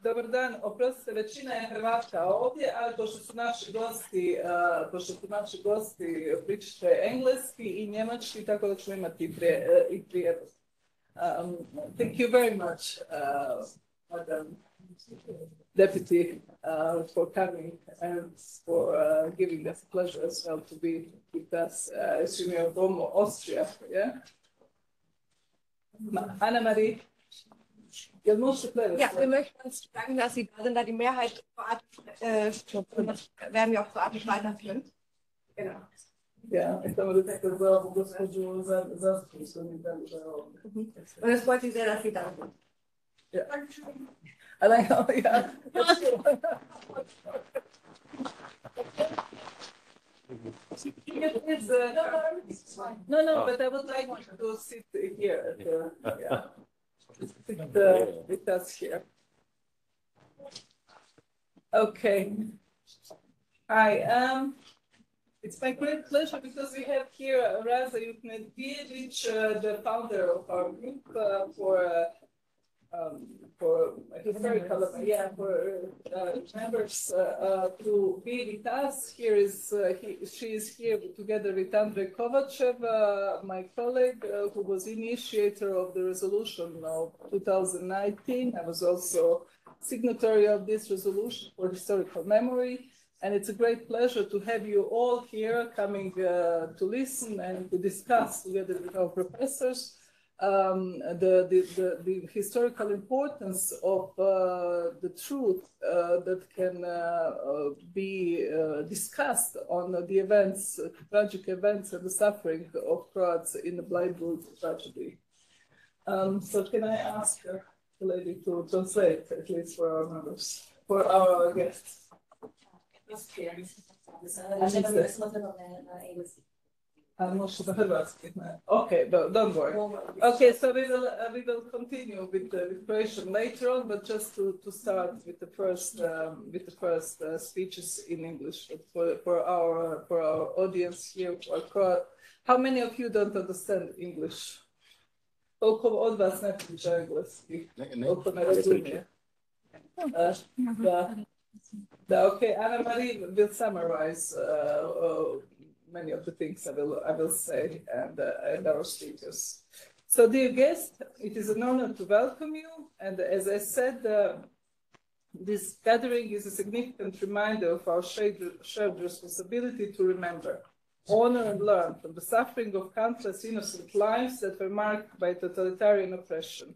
Dobar dan, oprostite, većina je Hrvata ovdje, ali pošto su naši gosti pričate engleski i njemački, tako da ćemo imati i prijevod. Thank you very much, Madam Deputy, for coming and for giving us a pleasure as well to be with us. As you know, from Austria, yeah? Anna-Marie? Ja, wir möchten uns danken, dass Sie da sind, da die Mehrheit werden wir auch kroatisch weiterführen. Genau. Ja, ich glaube, das ist auch ein Und es freut mich sehr, dass Sie da sind. Ja. Allein, ja. No, but I would like to sit here. With us here. Okay. Hi. It's my great pleasure because we have here Raza Yuknedievich, the founder of our group for historical, members to be with us. She is here together with Andrei Kovachev, my colleague, who was initiator of the resolution of 2019. I was also signatory of this resolution for historical memory. And it's a great pleasure to have you all here coming to listen and to discuss together with our professors the historical importance of the truth that can be discussed on the events, tragic events and the suffering of Croats in the Bleiburg tragedy. So can I ask the lady to translate, at least for our members, for our guests? Okay, don't worry. Okay, so we will continue with the Croatian later on, but just to start with the first speeches in English for our audience here. How many of you don't understand English? Koliko od vas ne priča engleski? Koliko ne razumije? Okay, Anna-Marie will summarize many of the things I will say and our speakers. So, dear guests, it is an honor to welcome you. And as I said, this gathering is a significant reminder of our shared responsibility to remember, honor, and learn from the suffering of countless innocent lives that were marked by totalitarian oppression.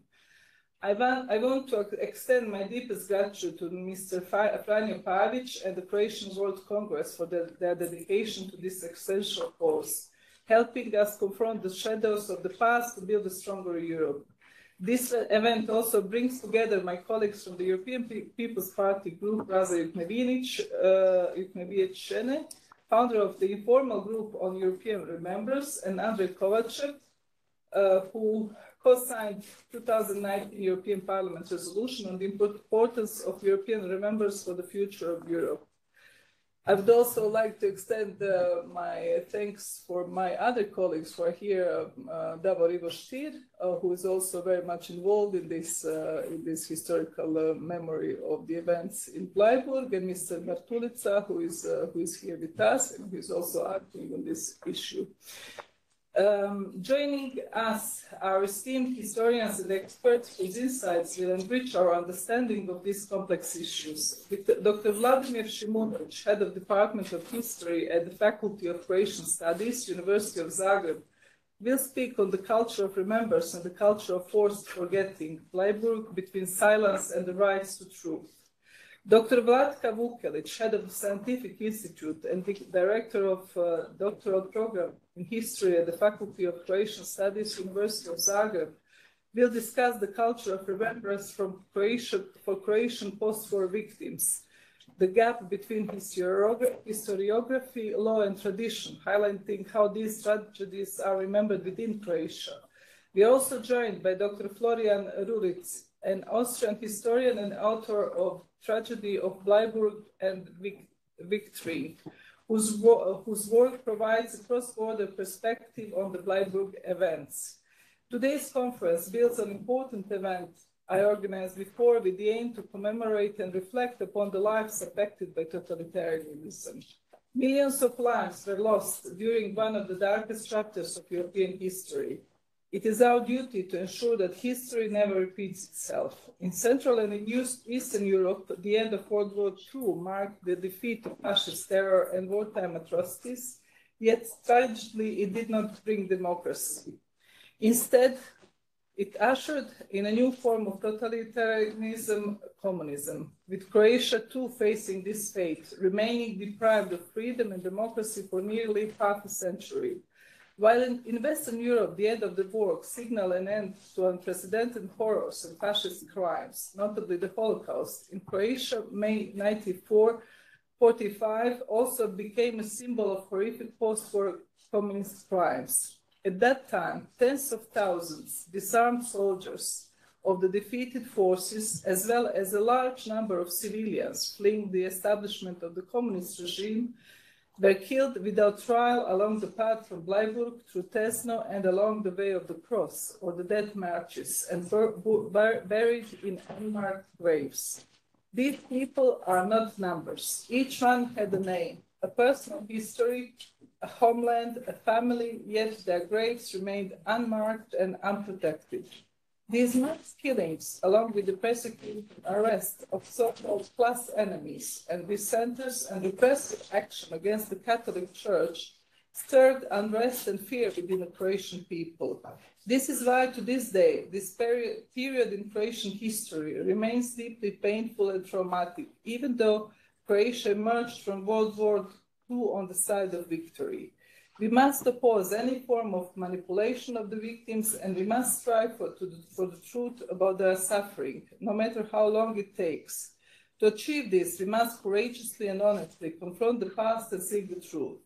I want to extend my deepest gratitude to Mr. Franjo Pavić and the Croatian World Congress for their dedication to this essential cause, helping us confront the shadows of the past to build a stronger Europe. This event also brings together my colleagues from the European People's Party group, Raza Yuknedievich, founder of the informal group on European Remembrance, and Andrei Kovachev, who co-signed 2019 European Parliament resolution on the importance of European remembrance for the future of Europe. I would also like to extend my thanks for my other colleagues who are here, Davor Ivo Stier, who is also very much involved in this historical memory of the events in Bleiburg, and Mr. Bartulica, who is here with us and who is also acting on this issue. Joining us are esteemed historians and experts whose insights will enrich our understanding of these complex issues. Dr. Vladimir Šimunović, head of Department of History at the Faculty of Croatian Studies, University of Zagreb, will speak on the culture of remembrance and the culture of forced forgetting, Bleiburg, between silence and the rights to truth. Dr. Vlatka Vukelić, head of the Scientific Institute and the director of doctoral program in history at the Faculty of Croatian Studies, University of Zagreb, will discuss the culture of remembrance for Croatian post-war victims, the gap between historiography, law, and tradition, highlighting how these tragedies are remembered within Croatia. We are also joined by Dr. Florian Ruric, an Austrian historian and author of Tragedy of Bleiburg and Victory, whose work provides a cross-border perspective on the Bleiburg events. Today's conference builds an important event I organized before with the aim to commemorate and reflect upon the lives affected by totalitarianism. Millions of lives were lost during one of the darkest chapters of European history. It is our duty to ensure that history never repeats itself. In Central and in Eastern Europe, the end of World War II marked the defeat of fascist terror and wartime atrocities, yet tragically it did not bring democracy. Instead, it ushered in a new form of totalitarianism, communism, with Croatia too facing this fate, remaining deprived of freedom and democracy for nearly half a century. While in Western Europe, the end of the war signaled an end to unprecedented horrors and fascist crimes, notably the Holocaust, in Croatia, May 1945 also became a symbol of horrific post-war communist crimes. At that time, tens of thousands disarmed soldiers of the defeated forces, as well as a large number of civilians fleeing the establishment of the communist regime, were killed without trial along the path from Bleiburg through Tesno and along the Way of the Cross, or the Death Marches, and buried in unmarked graves. These people are not numbers. Each one had a name, a personal history, a homeland, a family, yet their graves remained unmarked and unprotected. These mass killings, along with the persecution and arrest of so-called class enemies and dissenters and repressive action against the Catholic Church, stirred unrest and fear within the Croatian people. This is why, to this day, this period in Croatian history remains deeply painful and traumatic, even though Croatia emerged from World War II on the side of victory. We must oppose any form of manipulation of the victims, and we must strive for the truth about their suffering, no matter how long it takes. To achieve this, we must courageously and honestly confront the past and seek the truth.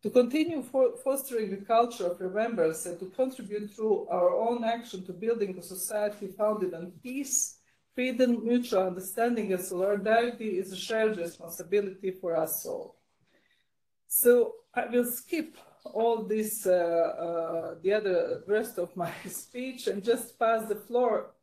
To continue fostering the culture of remembrance and to contribute through our own action to building a society founded on peace, freedom, mutual understanding, and solidarity is a shared responsibility for us all. So I will skip all this, the rest of my speech, and just pass the floor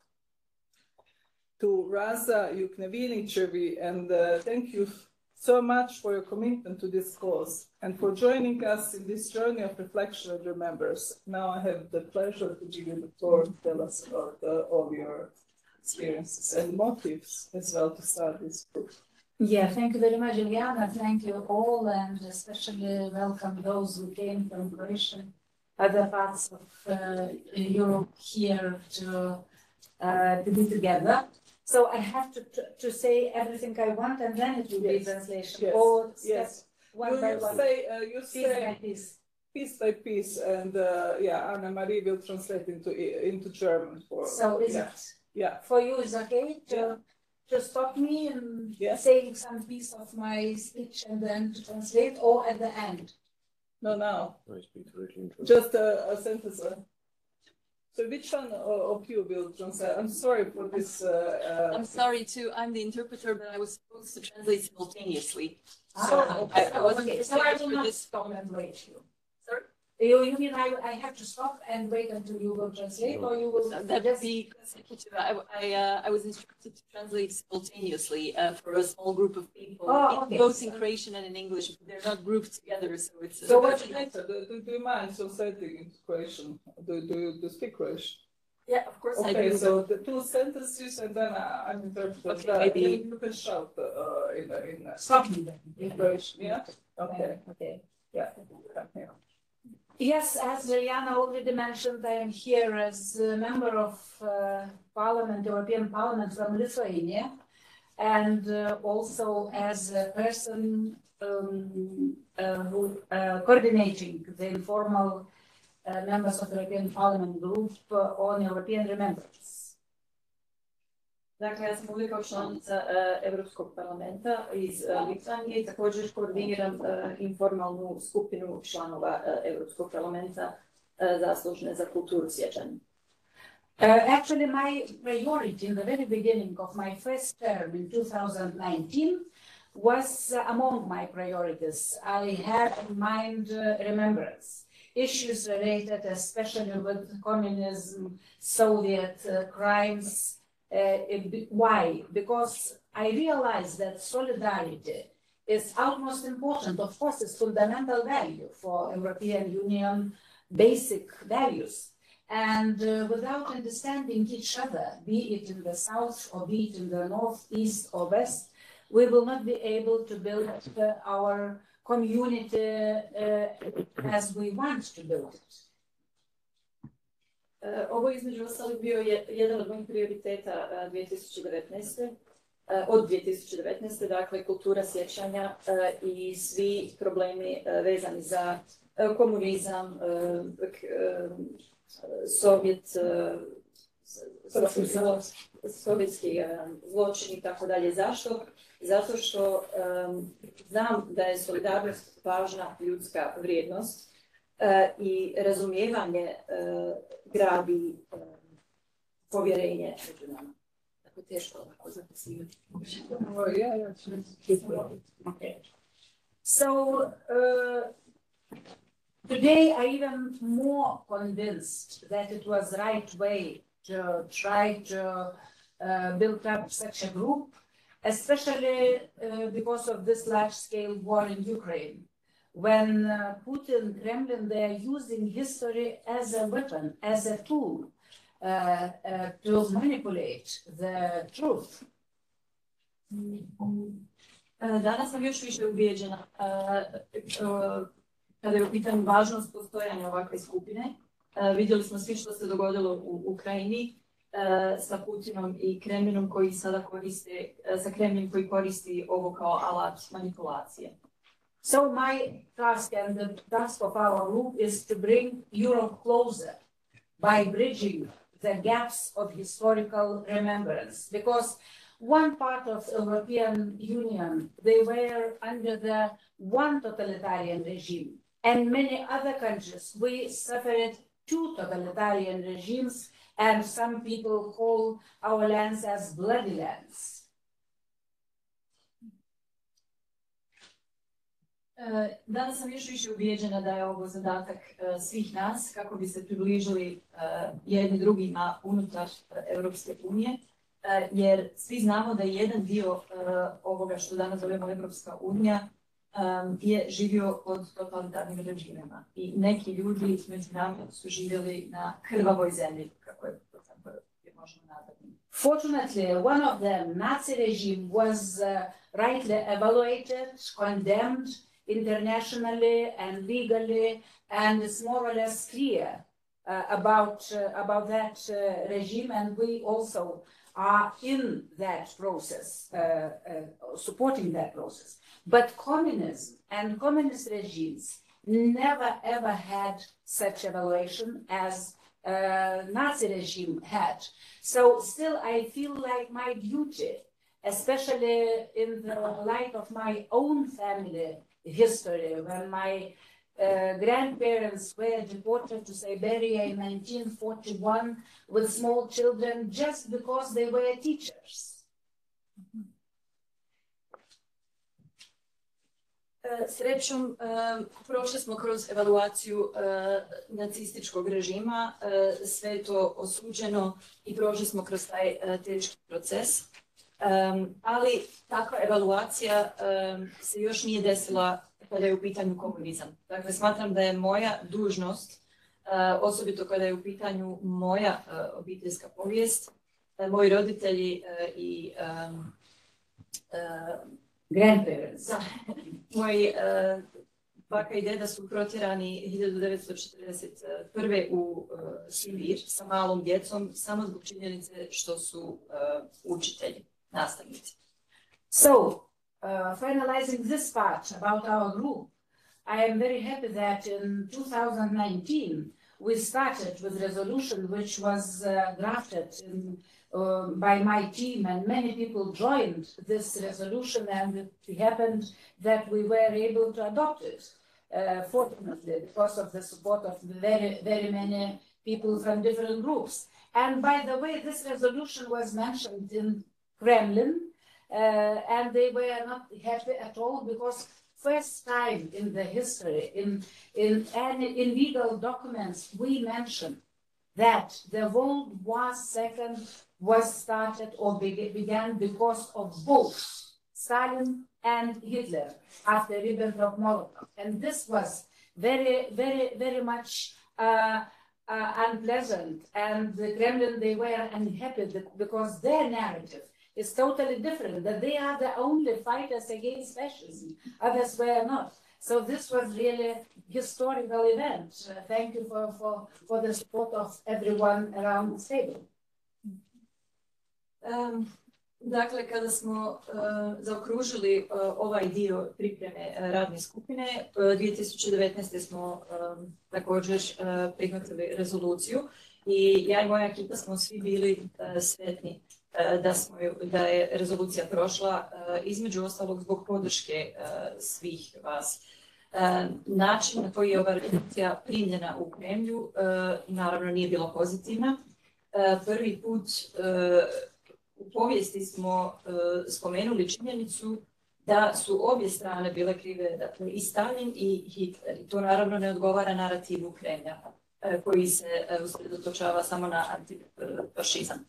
to Raza Yuknevinicevi, and thank you so much for your commitment to this cause and for joining us in this journey of reflection and remembrance. Now I have the pleasure to give you the floor to tell us about all your experiences and motives as well to start this book. Yeah, thank you very much, Ileana. Thank you all, and especially welcome those who came from Croatia, other parts of Europe here to be together. So I have to say everything I want, and then it will be translation. Yes. Or Yes. One by one. You say piece by piece, and Anna Marie will translate into German. So is it? Yeah. For you, is okay to stop me and saying some piece of my speech and then to translate, or at the end? No, now. Just a sentence. So which one of you will translate? I'm sorry for this. I'm sorry too. I'm the interpreter, but I was supposed to translate simultaneously. So I wasn't okay. So I will for not this. stop and wait you. Sorry? You mean I have to stop and wait until you will translate, or you will? That would be consecutive. I was instructed to translate simultaneously for a small group of people, both in Croatian and in English. But they're not grouped together, so it's. So what do you mind translating into Croatian? Do you speak Croatian? Yeah, of course I do. do. So the two sentences, and then I'm interpreting. Okay, maybe you can shout in Stop me then. In Croatian. Yeah. Okay. Okay. Yeah. Yes, as Ileana already mentioned, I am here as a member of Parliament, European Parliament from Lithuania, and also as a person who coordinating the informal members of the European Parliament group on European remembrance. Dakle, ja sam ovdje kao članica Europskog parlamenta iz Litvanije i također koordiniram informalnu skupinu članova Europskog parlamenta zaslužne za kulturu sjećanja. Actually, my priority in the very beginning of my first term in 2019 was among my priorities. I had in mind remembrance, issues related especially with communism, Soviet crimes, Why? Because I realize that solidarity is utmost important. Of course, it's fundamental value for European Union, basic values. And without understanding each other, be it in the south or be it in the north, east or west, we will not be able to build our community as we want to build it. Ovo između ostalog bio je jedan od mojih prioriteta 2019. Od 2019. Dakle, kultura sjećanja i svi problemi vezani za komunizam, sovjetski zločin i tako dalje. Zašto? Zato što znam da je solidarnost važna ljudska vrijednost i razumijevanje gradi povjerenje među nama. Tako teško ovako zapisivati. So, today I even more convinced that it was right way to try to build up such a group, especially because of this large-scale war in Ukraine. When Putin, Kremlin, they are using history as a weapon, as a tool to manipulate the truth. Danas sam još više ubijeđena kada je u pitanju važnost postojanja ovakve skupine. Vidjeli smo svi što se dogodilo u Ukrajini sa Putinom i Kremlinom koji sada koriste, sa Kremljem koji koristi ovo kao alat manipulacije. So my task and the task of our group is to bring Europe closer by bridging the gaps of historical remembrance. Because one part of European Union, they were under the one totalitarian regime. And many other countries, we suffered two totalitarian regimes, and some people call our lands as bloody lands. Danas sam još više ubijeđena da je ovo zadatak svih nas kako bi se približili jedni drugima unutar Europske unije, jer svi znamo da je jedan dio ovoga što danas zovemo Europska unija je živio pod totalitarnim režimima i neki ljudi među nama su živjeli na krvavoj zemlji, kako je možemo nazvati. Fortunately, one of them, Nazi regime, was rightly evaluated, condemned internationally and legally, and it's more or less clear about that regime, and we also are in that process, supporting that process. But communism and communist regimes never ever had such evaluation as Nazi regime had. So still I feel like my duty, especially in the light of my own family history, when my grandparents were deported to Siberia in 1941 with small children just because they were teachers. Srećom, prošli smo kroz evaluaciju nacističkog režima, sve je to osuđeno i prošli smo kroz taj teški proces. Ali takva evaluacija se još nije desila kada je u pitanju komunizam. Dakle, smatram da je moja dužnost, osobito kada je u pitanju moja obiteljska povijest, moji roditelji i grandparents. Moji baka i deda su protjerani 1941. U Sibir sa malom djecom, samo zbog činjenice što su učitelji, nastavnici. So, finalizing this part about our group, I am very happy that in 2019 we started with a resolution which was drafted by my team, and many people joined this resolution, and it happened that we were able to adopt it, fortunately, because of the support of very, very many people from different groups. And by the way, this resolution was mentioned in Kremlin, and they were not happy at all, because first time in the history, in legal documents, we mentioned that the World War II was started or began because of both Stalin and Hitler after Ribbentrop-Molotov. And this was very, very, very much unpleasant. And the Kremlin, they were unhappy because their narrative is totally different, that they are the only fighters against fascism. Others were not. So this was really a historical event. Thank you for the support of everyone around the table. Dakle, kada smo zaokružili ovaj dio pripreme radne skupine, 2019. smo također prihvatili rezoluciju i ja i moja ekipa smo svi bili sretni da je rezolucija prošla, između ostalog zbog podrške svih vas. Način na koji je ova rezolucija primljena u Kremlju naravno nije bila pozitivna. Prvi put u povijesti smo spomenuli činjenicu da su obje strane bile krive, dakle i Stalin i Hitler. I to naravno ne odgovara narativu Kremlja koji se usredotočava samo na antifašizam.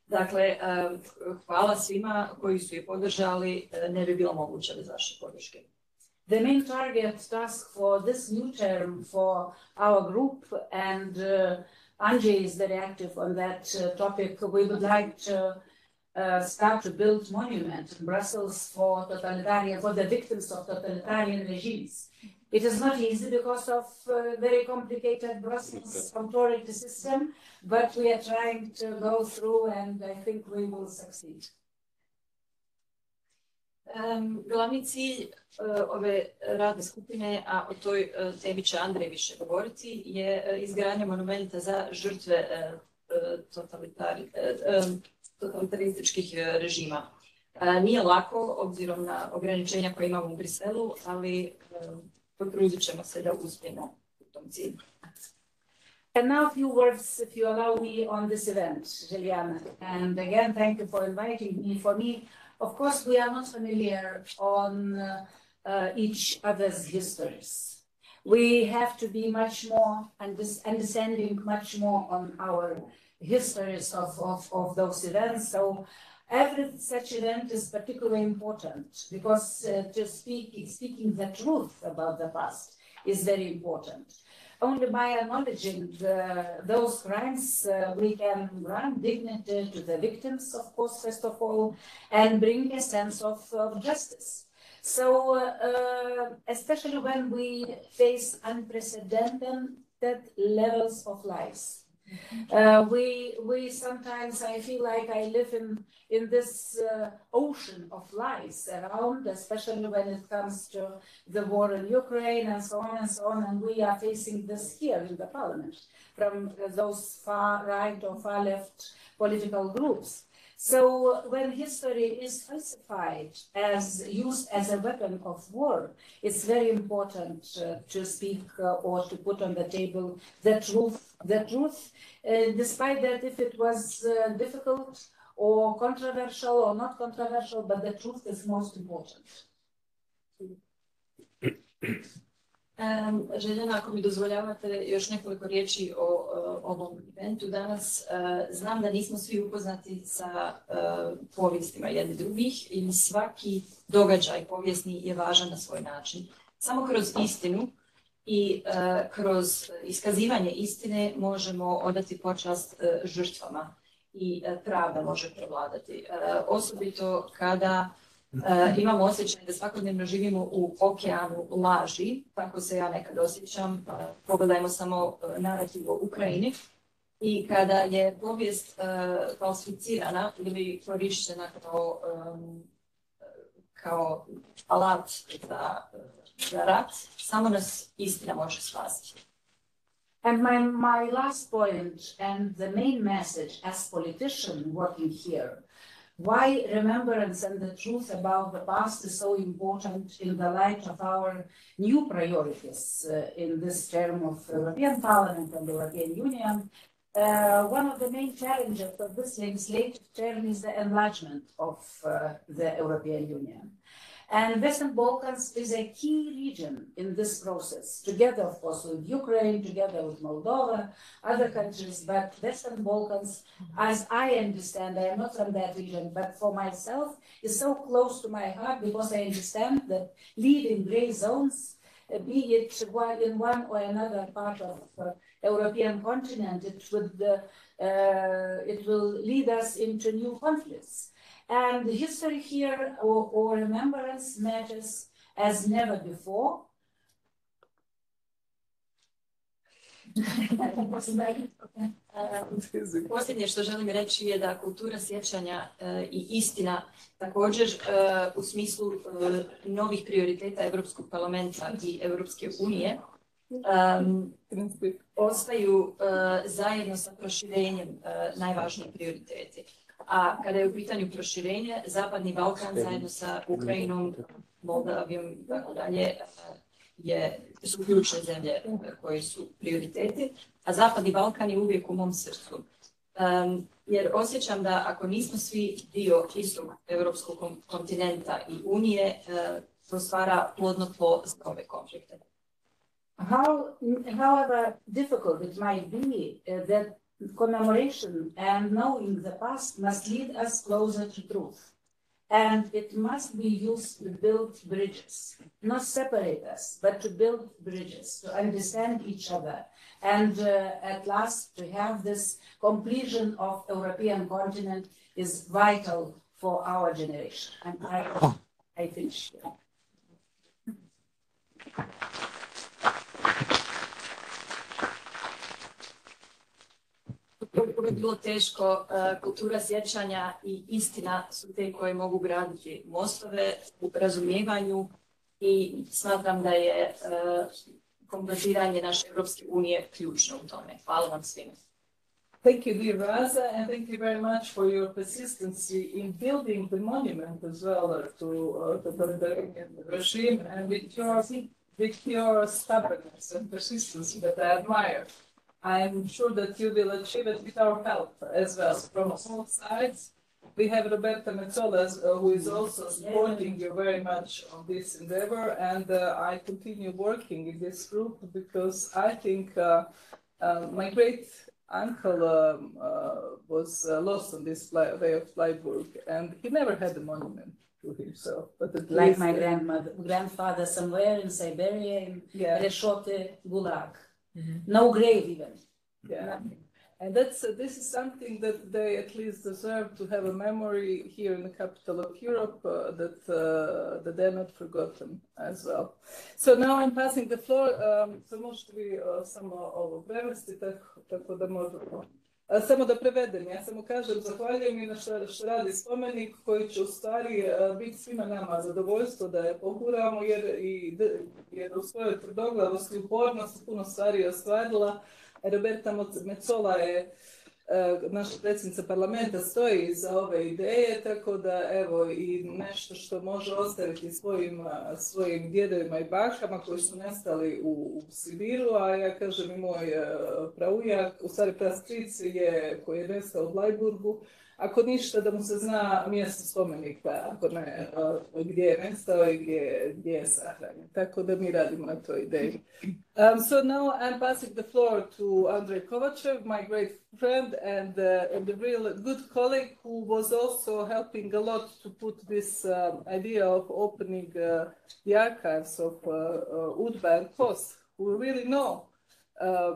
Dakle, hvala svima koji su je podržali, ne bi bilo moguće bez vaše podrške. The main target task for this new term for our group, and Andrzej is very active on that topic, we would like to start to build monuments in Brussels for the victims of totalitarian regimes. It is not easy because of very complicated Brussels authority system, but we are trying to go through and I think we will succeed. Glavni cilj ove radne skupine, a o toj temi će Andrej više govoriti, je izgradnja monumenta za žrtve totalitarističkih režima. Nije lako, obzirom na ograničenja koje imamo u Briselu, ali potrudit ćemo se da uspijemo u tom cilju. And now a few words, if you allow me, on this event, Juliana. And again, thank you for inviting me. For me, of course, we are not familiar on each other's histories. We have to be much more understanding much more on our histories of those events. So every such event is particularly important because speaking the truth about the past is very important. Only by acknowledging those crimes, we can grant dignity to the victims, of course, first of all, and bring a sense of justice. So, especially when we face unprecedented levels of lies. We sometimes, I feel like I live in this ocean of lies around, especially when it comes to the war in Ukraine and so on, and we are facing this here in the parliament from those far right or far left political groups. So when history is falsified, used as a weapon of war, it's very important to speak or to put on the table the truth. Despite that, if it was difficult or controversial or not controversial, but the truth is most important. Željena, ako mi dozvoljavate još nekoliko riječi o ovom eventu danas. Znam da nismo svi upoznati sa povijestima jedni drugih i svaki događaj povijesni je važan na svoj način. Samo kroz istinu i kroz iskazivanje istine možemo odati počast žrtvama i pravda može prevladati. Osobito kada imamo osjećaj da svakodnevno živimo u okeanu laži, tako se ja nekad osjećam. Pogledajmo samo narativ o Ukrajini. I kada je povijest falsificirana ili korišćena kao alat za rat, samo nas istina može spasiti. And my last point and the main message as politician working here, why remembrance and the truth about the past is so important in the light of our new priorities in this term of European Parliament and the European Union. One of the main challenges of this legislative term is the enlargement of the European Union. And Western Balkans is a key region in this process, together, of course, with Ukraine, together with Moldova, other countries, but Western Balkans, as I understand, I am not from that region, but for myself, is so close to my heart because I understand that leaving gray zones, be it while in one or another part of European continent, it will lead us into new conflicts. And history here or remembrance matters as never before. Posljednje što želim reći je da kultura sjećanja i istina također u smislu novih prioriteta Europskog parlamenta i Europske unije ostaju zajedno sa proširenjem najvažniji prioriteti. A kada je u pitanju proširenje, Zapadni Balkan zajedno sa Ukrajinom, Moldavijom i tako dalje su ključne zemlje koje su prioriteti, a Zapadni Balkan je uvijek u mom srcu. Jer osjećam da ako nismo svi dio istog europskog kontinenta i unije, to stvara plodno tlo za ove konflikte. However difficult it might be, that commemoration and knowing the past must lead us closer to truth. And it must be used to build bridges, not separate us, but to build bridges, to understand each other. And at last, to have this completion of European continent is vital for our generation. And I finish here. Ovo je bilo teško, kultura sjećanja i istina su te koje mogu graditi mostove u razumijevanju i smatram da je kompletiranje naše Europske unije ključno u tome. Hvala vam svima. Thank you, dear Raza, and thank you very much for your persistency in building the monument as well to the Bulgarian regime, and with your stubbornness and persistence that I admire. I'm sure that you will achieve it with our help as well from all sides. We have Roberta Metsola, who is also supporting you very much on this endeavor, and I continue working in this group because I think my great uncle was lost on this way of Freiburg, and he never had a monument to himself. But at Like least, my grandfather somewhere in Siberia, in Reshote Gulag. No grave even. Yeah. Nothing. And this is something that they at least deserve to have a memory here in the capital of Europe that they're not forgotten as well. So now I'm passing the floor. So možete vi samo ovo prevesti, tako da možemo. Samo da prevedem, ja samo kažem zahvaljujem i na što radi spomenik koji će u stvari biti svima nama zadovoljstvo da je poguramo jer u svojoj tvrdoglavosti i upornosti puno stvari je ostvarila. Roberta Metsola je naša predsjednica parlamenta, stoji iza ove ideje, tako da evo i nešto što može ostaviti svojim djedovima i bakama koji su nestali u Sibiru, a ja kažem i moj praujak, u stvari prastric koji je nestao u Blajburgu, ako ništa da mu se zna mjesto spomenika, ako ne gdje je nestao i gdje je sahranjen. Tako da mi radimo na toj ideji. So now I'm passing the floor to Andrei Kovachev, my great friend and a real good colleague who was also helping a lot to put this idea of opening the archives of UDBA and KOS, who really know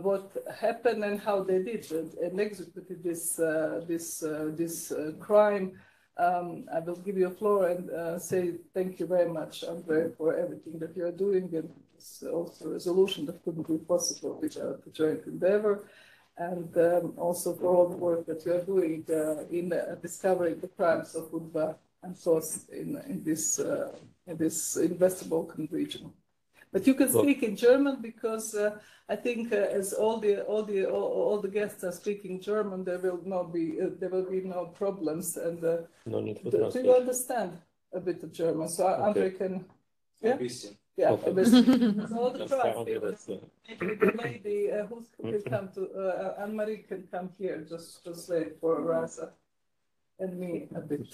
what happened and how they did and executed this crime. I will give you a floor and say thank you very much, Andrei, for everything that you are doing, and it's also a resolution that couldn't be possible without the joint endeavor, and also for all the work that you are doing in discovering the crimes of UDBA and KOS in this Western Balkan region. But you can speak in German because I think as all the guests are speaking German, there will be no problems. And no need for do you understand a bit of German? So Andrei can. Yeah. Yeah. Okay. So all the trust. Maybe the lady who can come to Anne-Marie can come here just translate for Raza and me a bit.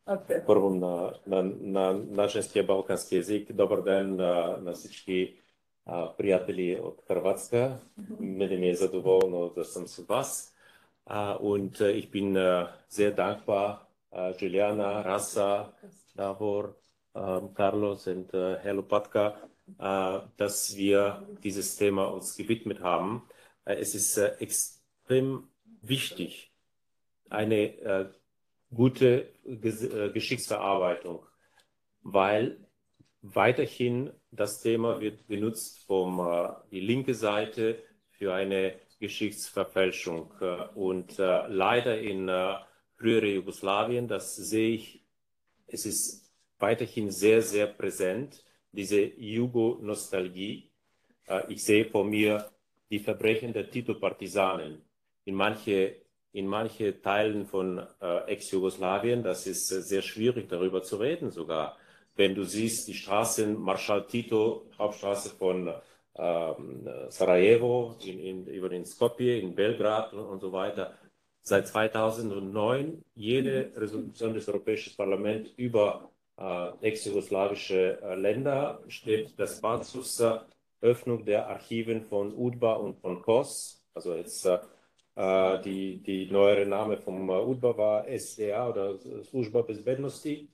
Okay. Първо на нашинския балкански език. Добър ден на всички приятели от Хърватска. Мене ми е задоволно да съм с вас. Und ich bin sehr dankbar, Juliana, Rasa, Davor, Carlos und Herr Lopatka, dass wir dieses Thema uns gewidmet haben. Es ist extrem wichtig, eine gute Geschichtsverarbeitung, weil weiterhin das Thema wird benutzt von die linke Seite für eine Geschichtsverfälschung. Und leider in frühere Jugoslawien, das sehe ich, es ist weiterhin sehr, sehr präsent, diese Jugo-Nostalgie. Ich sehe vor mir die Verbrechen der Tito-Partisanen in manche Teilen von Ex-Jugoslawien. Das ist sehr schwierig, darüber zu reden sogar. Wenn du siehst, die Straßen, Marschall Tito, Hauptstraße von Sarajevo, über den Skopje, in Belgrad und so weiter. Seit 2009 jede Resolution des Europäischen Parlaments über ex-jugoslawische Länder steht das Passus Öffnung der Archiven von UDBA und von KOS. Also jetzt die neuere Name vom UDBA war SDA oder Služba bezbednosti.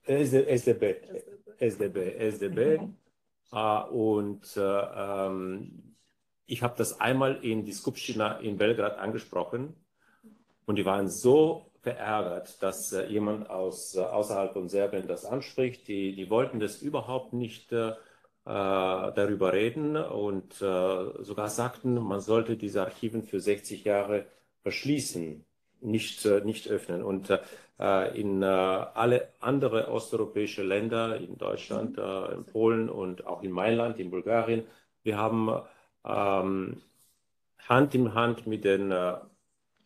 SDB. Und ich habe das einmal in die Skupština in Belgrad angesprochen und die waren so verärgert, dass jemand außerhalb von Serbien das anspricht. Die wollten das überhaupt nicht darüber reden und sogar sagten, man sollte diese Archiven für 60 Jahre verschließen, nicht öffnen. Und in alle andere osteuropäische Länder, in Deutschland, in Polen und auch in mein Land, in Bulgarien, wir haben Hand in Hand mit den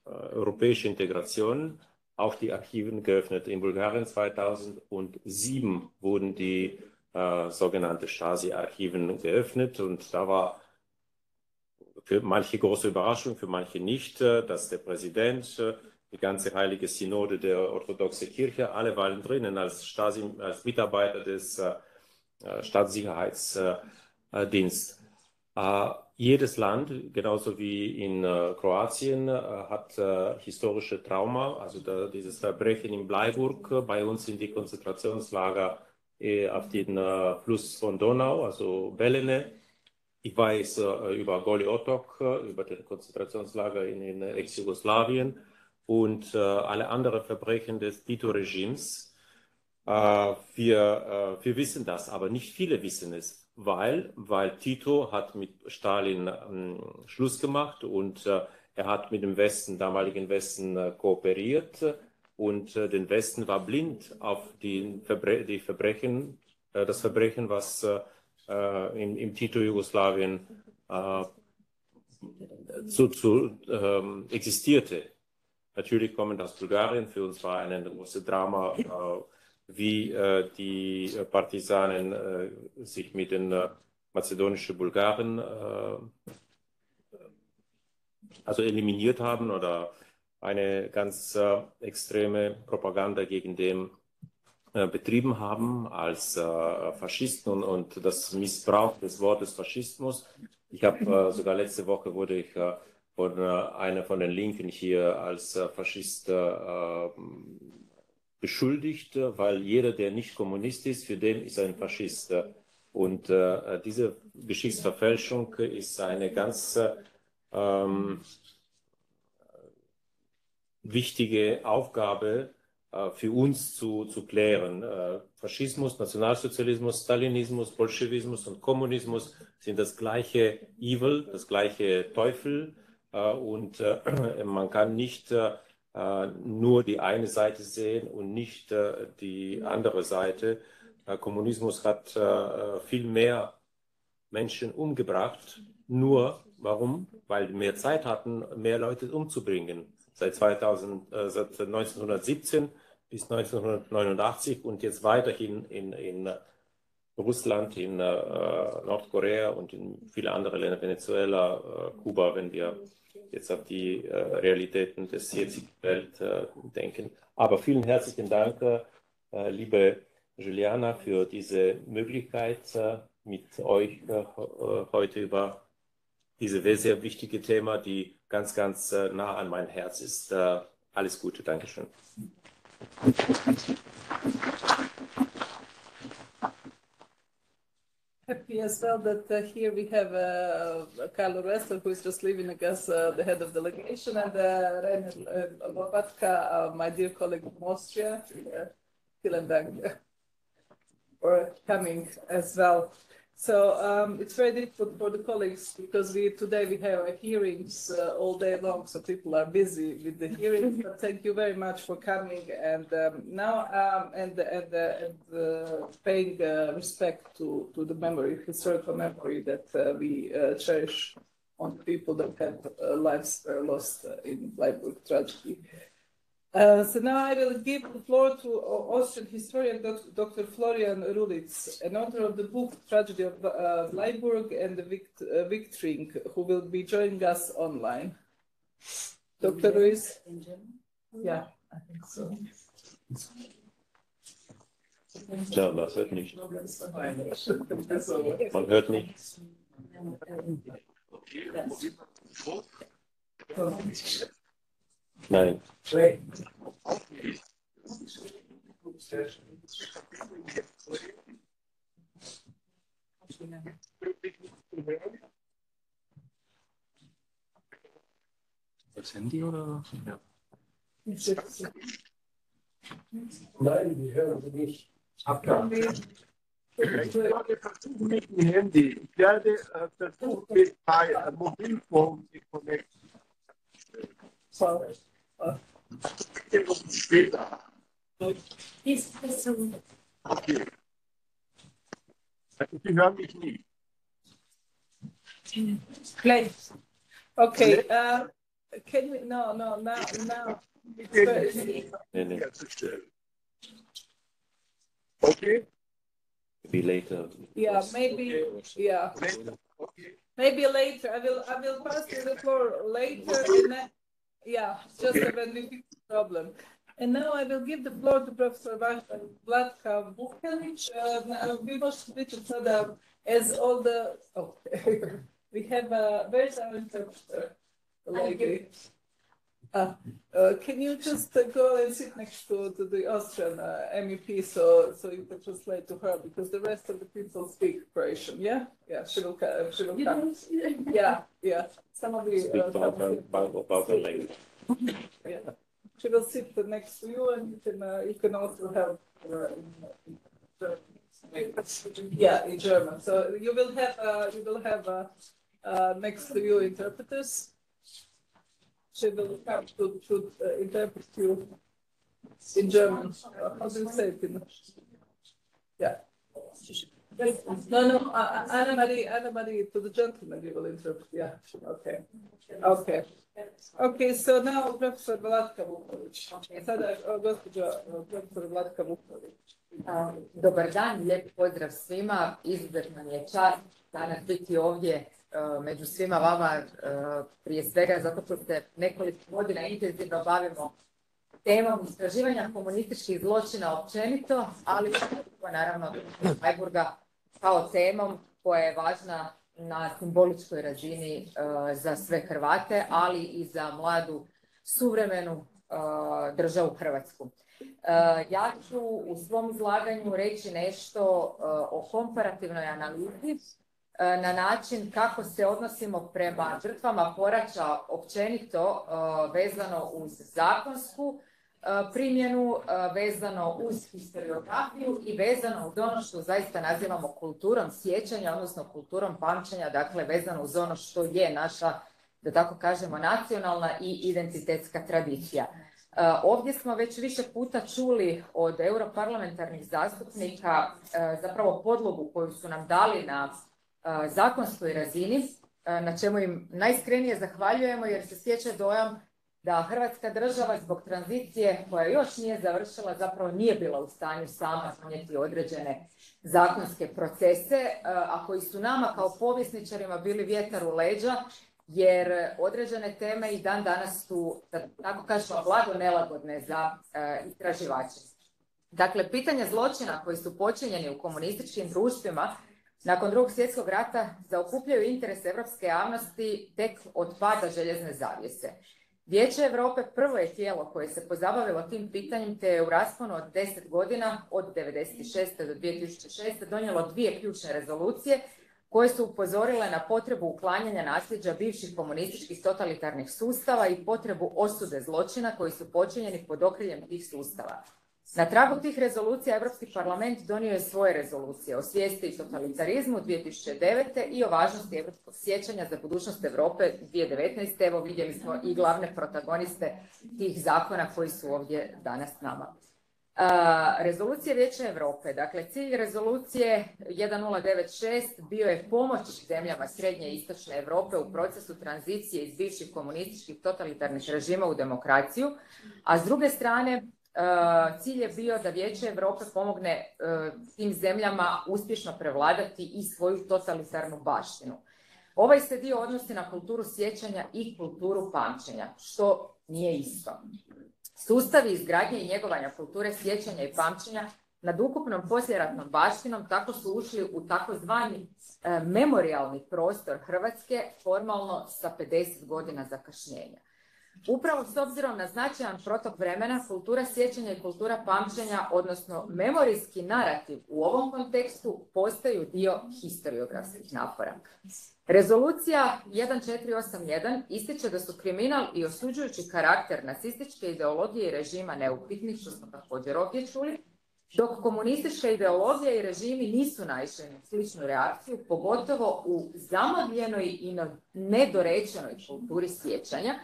europäischen Integrationen auch die Archiven geöffnet. In Bulgarien 2007 wurden die sogenannte Stasi-Archiven geöffnet und da war für manche große Überraschung, für manche nicht, dass der Präsident, die ganze Heilige Synode der orthodoxen Kirche, alle waren drinnen als Mitarbeiter des Staatssicherheitsdienstes. Jedes Land, genauso wie in Kroatien, hat historische Trauma, also dieses Verbrechen in Bleiburg, bei uns in die Konzentrationslager auf den Fluss von Donau, also Belene. Ich weiß über Goli Otok, über das Konzentrationslager in Ex-Jugoslawien und alle anderen Verbrechen des Tito-Regimes. Wir wissen das, aber nicht viele wissen es, weil Tito hat mit Stalin Schluss gemacht und er hat mit dem Westen, damaligen Westen kooperiert und den Westen war blind auf die Verbrechen, das Verbrechen, was im Tito-Jugoslawien existierte. Natürlich kommen aus Bulgarien. Für uns war ein großes Drama, wie die Partisanen sich mit den mazedonischen Bulgaren also eliminiert haben oder eine ganz extreme Propaganda gegen den betrieben haben als Faschisten und das Missbrauch des Wortes Faschismus. Ich habe sogar letzte Woche wurde ich von einer von den Linken hier als Faschist beschuldigt, weil jeder, der nicht Kommunist ist, für den ist er ein Faschist. Und diese Geschichtsverfälschung ist eine ganz wichtige Aufgabe für uns zu klären. Faschismus, Nationalsozialismus, Stalinismus, Bolschewismus und Kommunismus sind das gleiche Evil, das gleiche Teufel. Und man kann nicht nur die eine Seite sehen und nicht die andere Seite. Kommunismus hat viel mehr Menschen umgebracht. Nur, warum? Weil wir mehr Zeit hatten, mehr Leute umzubringen. Seit 1917 bis 1989 und jetzt weiterhin in Russland, in Nordkorea und in viele andere Länder, Venezuela, Kuba, wenn wir jetzt auf die Realitäten des jetzigen Welt denken. Aber vielen herzlichen Dank, liebe Juliana, für diese Möglichkeit, mit euch heute über dieses sehr wichtige Thema, die ganz, ganz nah an mein Herz ist. Alles Gute, Dankeschön. Happy as well that here we have Carlo Ressler, who is just leaving, I guess, the head of delegation, and Rainer Lopatka, my dear colleague from Austria. Vielen Dank for coming as well. So it's very difficult for the colleagues because today we have hearings all day long, so people are busy with the hearings. But thank you very much for coming and paying respect to the memory, historical memory that we cherish on people that have lives lost in Bleiburg tragedy. So now I will give the floor to Austrian historian Dr. Florian Rulitz, an author of the book Tragedy of Bleiburg and the Victring, who will be joining us online. Dr. Ruiz? Yeah, I think so. Ja, man hört nicht. Man hört nicht. Nein. Das Handy oder? Ja. Nein, die hören Sie nicht. Abgaben. Ich werde versuchen mit dem Handy. Ich werde versuchen mit meinem Mobilfon zu connecten. Später. Okay. Also, Sie hören mich nicht. Play. Okay. Can we? No. Now. Okay. Maybe later. Yeah, maybe. Yeah. Okay. Maybe later. I will pass you the floor later. And then, yeah, just when we fix the problem. And now I will give the floor to Professor Vlatka Vukelic. We must switch it so that as all the we have where's our interpreter? The lady. Can you just go and sit next to the Austrian MEP so you can translate to her, because the rest of the people speak Croatian. Yeah, she will come. Yeah. Some of the Speak about the language. yeah. She will sit next to you, and you can also help in German. So you will have next to you interpreters. She will come to interpret you in German. How do you say it? Yeah. No. Anna Marie, to the gentleman you will interpret. Yeah. Okay. So now Professor Vlatka Vukelic. Sada gospođa Profesor Vlatka Vukelic. Dobar dan, lijep pozdrav svima. Izuzetno mi je čast danas biti ovdje među svima vama, prije svega zato što se nekoliko godina intenzivno bavimo temom istraživanja komunističkih zločina općenito, ali naravno Bleiburga kao temom koja je važna na simboličkoj razini za sve Hrvate, ali i za mladu suvremenu državu Hrvatsku. Ja ću u svom izlaganju reći nešto o komparativnoj analizi na način kako se odnosimo prema žrtvama poraća općenito vezano uz zakonsku primjenu, vezano uz historiografiju i vezano uz ono što zaista nazivamo kulturom sjećanja, odnosno kulturom pamćenja, dakle vezano uz ono što je naša, da tako kažemo, nacionalna i identitetska tradicija. Ovdje smo već više puta čuli od europarlamentarnih zastupnika zapravo podlogu koju su nam dali na zakonskoj razini, na čemu im najiskrenije zahvaljujemo jer se stječe dojam da Hrvatska država zbog tranzicije koja još nije završila zapravo nije bila u stanju sama donijeti određene zakonske procese, a koji su nama kao povjesničarima bili vjetar u leđa jer određene teme i dan danas su, da tako kažemo, blago nelagodne za istraživače. Dakle, pitanja zločina koji su počinjeni u komunističkim društvima nakon Drugog svjetskog rata zaokupljaju interes europske javnosti tek od pada željezne zavjese. Vijeće Europe prvo je tijelo koje se pozabavilo tim pitanjem, te je u rasponu od 10 godina, od 1996. do 2006. donijelo 2 ključne rezolucije koje su upozorile na potrebu uklanjanja nasljeđa bivših komunističkih totalitarnih sustava i potrebu osude zločina koji su počinjeni pod okriljem tih sustava. Na tragu tih rezolucija Europski parlament donio je svoje rezolucije o svijesti i totalitarizmu 2009. i o važnosti europskog sjećanja za budućnost Europe 2019. Evo vidjeli smo i glavne protagoniste tih zakona koji su ovdje danas s nama. Rezolucije Vijeća Europe. Dakle, cilj rezolucije 1096 bio je pomoć zemljama Srednje i Istočne Europe u procesu tranzicije iz bivših komunističkih totalitarnih režima u demokraciju, a s druge strane cilj je bio da Vijeće Europe pomogne tim zemljama uspješno prevladati i svoju totalitarnu baštinu. Ovaj se dio odnosi na kulturu sjećanja i kulturu pamćenja, što nije isto. Sustavi izgradnje i njegovanja kulture sjećanja i pamćenja nad ukupnom poslijeratnom baštinom tako su ušli u takozvani memorijalni prostor Hrvatske formalno sa 50 godina zakašnjenja. Upravo s obzirom na značajan protok vremena, kultura sjećanja i kultura pamćenja, odnosno memorijski narativ u ovom kontekstu, postaju dio historiografskih napora. Rezolucija 1481 ističe da su kriminal i osuđujući karakter nacističke ideologije i režima neupitni, što smo također ovdje čuli, dok komunistička ideologija i režimi nisu naišli na sličnu reakciju, pogotovo u zamagljenoj i nedorečenoj kulturi sjećanja,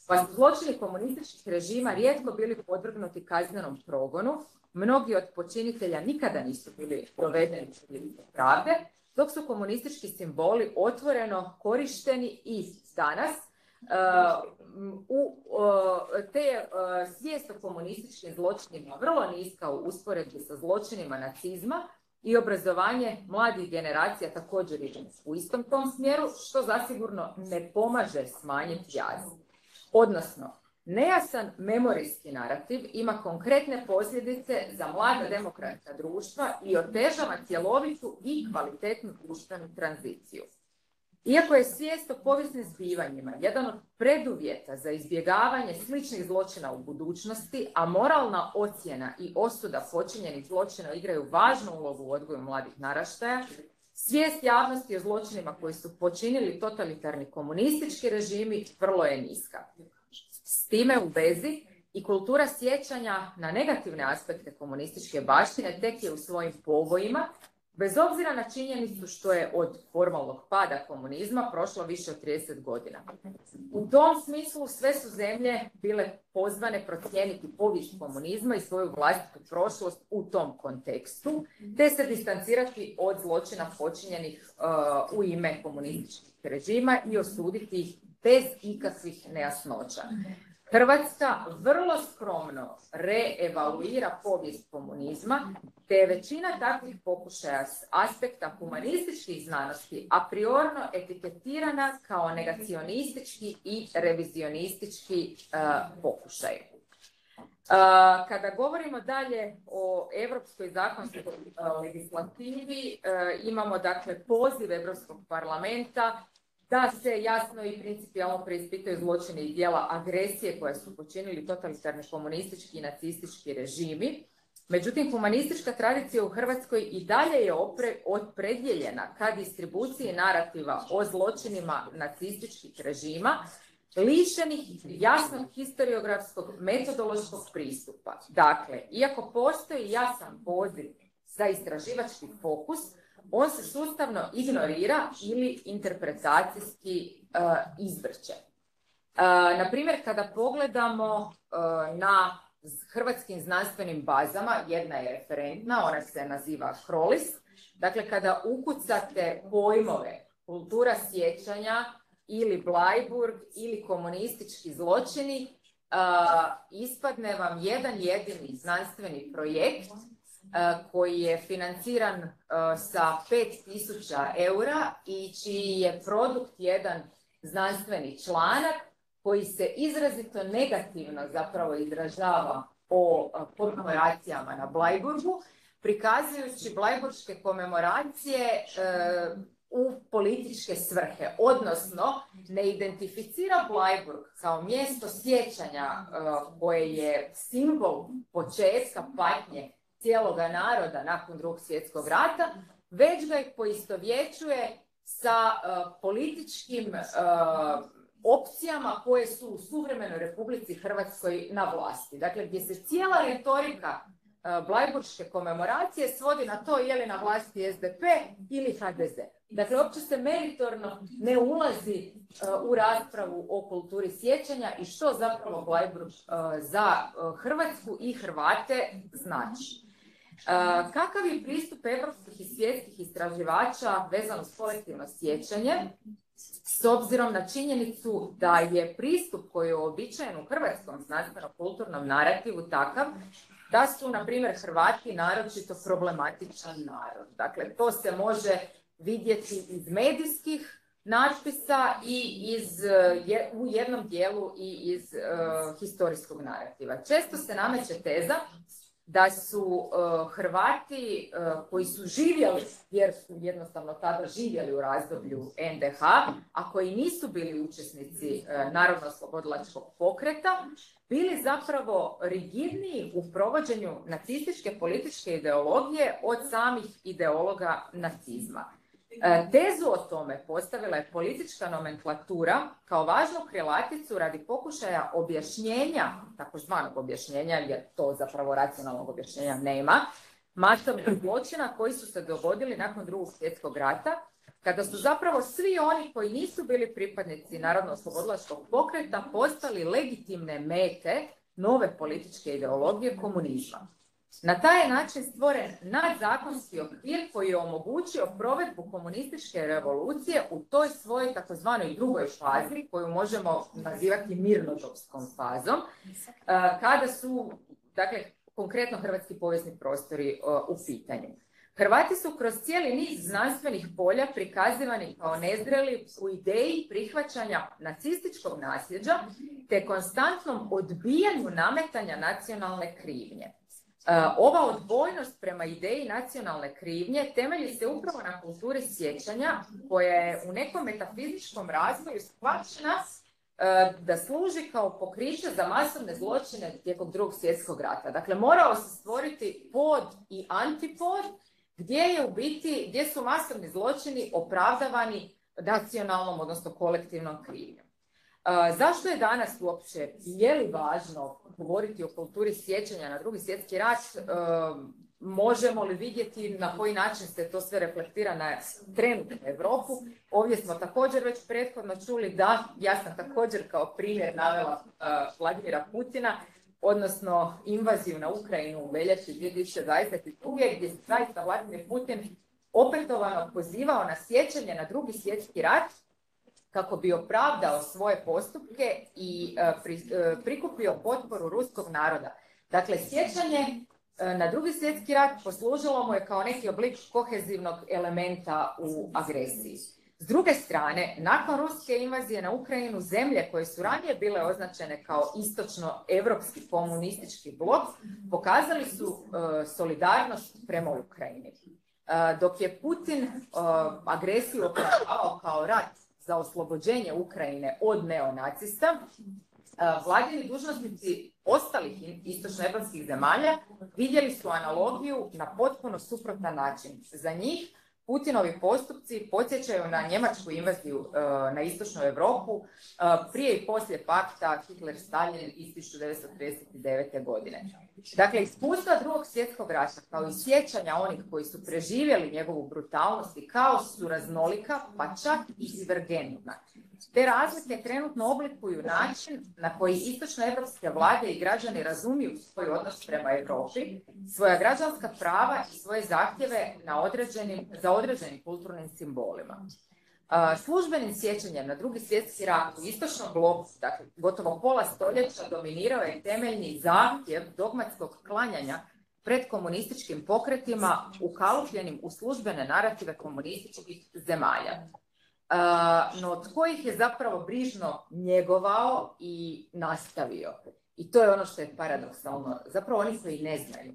pa su zločini komunističkih režima rijetko bili podvrgnuti kaznenom progonu, mnogi od počinitelja nikada nisu bili provedeni u pravde, dok su komunistički simboli otvoreno korišteni i danas, te je svijest o komunističkim zločinima vrlo niska u usporedbi sa zločinima nacizma i obrazovanje mladih generacija također ide u istom tom smjeru, što zasigurno ne pomaže smanjiti jaz. Odnosno, nejasan memorijski narativ ima konkretne posljedice za mlada demokratska društva i otežava cjelovitu i kvalitetnu društvenu tranziciju. Iako je svijest o povijesnim zbivanjima jedan od preduvjeta za izbjegavanje sličnih zločina u budućnosti, a moralna ocjena i osuda počinjenih zločina igraju važnu ulogu u odgoju mladih naraštaja, svijest javnosti o zločinima koji su počinili totalitarni komunistički režimi vrlo je niska. S time u vezi i kultura sjećanja na negativne aspekte komunističke baštine tek je u svojim povojima, bez obzira na činjenicu što je od formalnog pada komunizma prošlo više od 30 godina. U tom smislu sve su zemlje bile pozvane procijeniti povijest komunizma i svoju vlastitu prošlost u tom kontekstu, te se distancirati od zločina počinjenih u ime komunističkih režima i osuditi ih bez ikakvih nejasnoća. Hrvatska vrlo skromno reevaluira povijest komunizma, te je većina takvih pokušaja s aspekta humanističkih znanosti a priorno etiketirana kao negacionistički i revizionistički pokušaj. Kada govorimo dalje o europskoj zakonskoj legislativi, imamo dakle poziv Europskog parlamenta da se jasno i principijalno preispitaju zločini i djela agresije koje su počinili totalitarni komunistički i nacistički režimi. Međutim, humanistička tradicija u Hrvatskoj i dalje je opredjeljena ka distribuciji narativa o zločinima nacističkih režima, lišenih jasnog historiografskog metodološkog pristupa. Dakle, iako postoji jasan poziv za istraživački fokus, on se sustavno ignorira ili interpretacijski izvrće. Na primjer, kada pogledamo na hrvatskim znanstvenim bazama, jedna je referentna, ona se naziva HROLIS. Dakle, kada ukucate pojmove kultura sjećanja ili Bleiburg ili komunistički zločini, ispadne vam jedan jedini znanstveni projekt koji je financiran sa 5.000 eura i čiji je produkt jedan znanstveni članak koji se izrazito negativno zapravo izražava o komemoracijama na Bleiburgu, prikazujući blajburške komemoracije u političke svrhe, odnosno ne identificira Bleiburg kao mjesto sjećanja koje je simbol početka patnje cijeloga naroda nakon Drugog svjetskog rata, već ga ih poistovjećuje sa političkim opcijama koje su u suvremenoj Republici Hrvatskoj na vlasti. Dakle, gdje se cijela retorika blajburške komemoracije svodi na to je li na vlasti SDP ili HDZ. Dakle, uopće se meritorno ne ulazi u raspravu o kulturi sjećanja i što zapravo Bleiburg za Hrvatsku i Hrvate znači. Kakav je pristup europskih i svjetskih istraživača vezan uz kolektivno sjećanje, s obzirom na činjenicu da je pristup koji je uobičajen u hrvatskom znanstveno-kulturnom narativu takav da su, na primjer, Hrvati naročito problematičan narod. Dakle, to se može vidjeti iz medijskih natpisa i u jednom dijelu i iz historijskog narativa. Često se nameće teza da su Hrvati koji su živjeli, jer su jednostavno tada živjeli u razdoblju NDH, a koji nisu bili učesnici narodno-oslobodilačkog pokreta, bili zapravo rigidniji u provođenju nacističke političke ideologije od samih ideologa nacizma. Tezu o tome postavila je politička nomenklatura kao važnu krilaticu radi pokušaja objašnjenja, takozvanog objašnjenja, jer to zapravo racionalnog objašnjenja nema, masovnih zločina koji su se dogodili nakon Drugog svjetskog rata, kada su zapravo svi oni koji nisu bili pripadnici narodno-oslobodilačkog pokreta postali legitimne mete nove političke ideologije komunizma. Na taj je način stvoren nadzakonski okvir koji je omogućio provedbu komunističke revolucije u toj svojoj takozvanoj drugoj fazi, koju možemo nazivati mirnodopskom fazom, kada su, dakle, konkretno hrvatski povijesni prostori u pitanju. Hrvati su kroz cijeli niz znanstvenih polja prikazivani kao nezreli u ideji prihvaćanja nacističkog nasljeđa te konstantnom odbijanju nametanja nacionalne krivnje. Ova odbojnost prema ideji nacionalne krivnje temelji se upravo na kulturi sjećanja koja je u nekom metafizičkom razvoju shvaćena da služi kao pokriće za masovne zločine tijekom Drugog svjetskog rata. Dakle, morao se stvoriti pod i antipod gdje su masovni zločini opravdavani nacionalnom, odnosno kolektivnom krivnjom. Zašto je danas uopće, je li važno govoriti o kulturi sjećanja na Drugi svjetski rat? Možemo li vidjeti na koji način se to sve reflektira na trenutnu Europu? Ovdje smo također već prethodno čuli da, ja sam također kao primjer navela Vladimira Putina, odnosno invaziju na Ukrajinu u veljači 2022. gdje se zaista Vladimir Putin opetovano pozivao na sjećanje na Drugi svjetski rat kako bi opravdao svoje postupke i prikupio potporu ruskog naroda. Dakle, sjećanje na Drugi svjetski rat poslužilo mu je kao neki oblik kohezivnog elementa u agresiji. S druge strane, nakon ruske invazije na Ukrajinu, zemlje koje su ranije bile označene kao istočno-evropski komunistički blok pokazali su solidarnost prema Ukrajini. Dok je Putin agresiju opravdavao kao rat za oslobođenje Ukrajine od neonacista, vladini dužnosnici ostalih istočnoevropskih zemalja vidjeli su analogiju na potpuno suprotan način. Za njih Putinovi postupci podsjećaju na njemačku invaziju na istočnu Europu prije i poslije pakta Hitler-Stalin iz 1939. godine. Dakle, iskustva Drugog svjetskog rata kao i sjećanja onih koji su preživjeli njegovu brutalnost i kaos su raznolika, pa čak i divergentna. Te razlike trenutno oblikuju način na koji istočnoevropske vlade i građani razumiju svoj odnos prema Europi, svoja građanska prava i svoje zahtjeve za određenim kulturnim simbolima. Službenim sjećanjem na Drugi svjetski rat u istočnom bloku, dakle gotovo pola stoljeća, dominirao je temeljni zahtjev dogmatskog klanjanja pred komunističkim pokretima ukalupljenim u službene narative komunističkih zemalja. no tko ih je zapravo brižno njegovao i nastavio. I to je ono što je paradoksalno. Zapravo oni koji ne znaju.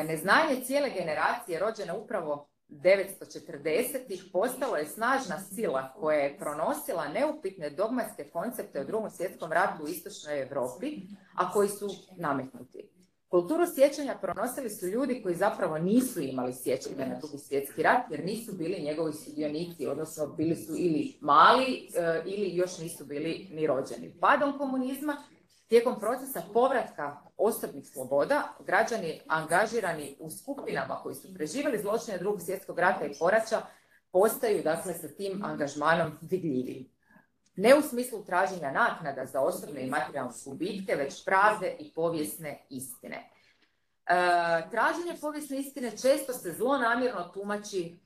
Neznanje cijele generacije rođene upravo 940-ih postalo je snažna sila koja je pronosila neupitne dogmatske koncepte o Drugom svjetskom ratu u istočnoj Europi, a koji su nametnuti. Kulturu sjećanja pronosili su ljudi koji zapravo nisu imali sjećanja na Drugi svjetski rat, jer nisu bili njegovi sudionici, odnosno bili su ili mali ili još nisu bili ni rođeni. Padom komunizma, tijekom procesa povratka osobnih sloboda, građani angažirani u skupinama koji su preživjeli zločine Drugog svjetskog rata i poraća postaju, dakle, sa tim angažmanom vidljiviji. Ne u smislu traženja naknada za osobne i materijalne gubitke, već pravde i povijesne istine. Traženje povijesne istine često se zlonamjerno tumači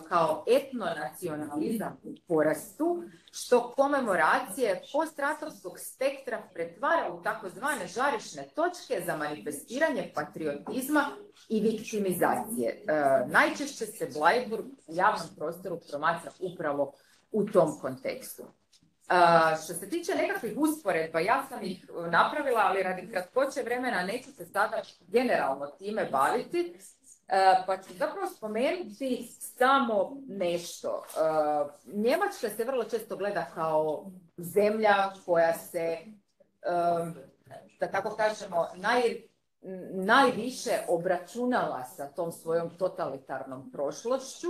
kao etnonacionalizam u porastu, što komemoracije postratovskog spektra pretvara u takozvane žarišne točke za manifestiranje patriotizma i viktimizacije. Najčešće se Bleiburg u javnom prostoru promatra upravo u tom kontekstu. Što se tiče nekakvih usporedba, ja sam ih napravila, ali radi kratkoće vremena neću se sada generalno time baviti, pa ću zapravo spomenuti samo nešto. Njemačka se vrlo često gleda kao zemlja koja se, da tako kažemo, najviše obračunala sa tom svojom totalitarnom prošlošću.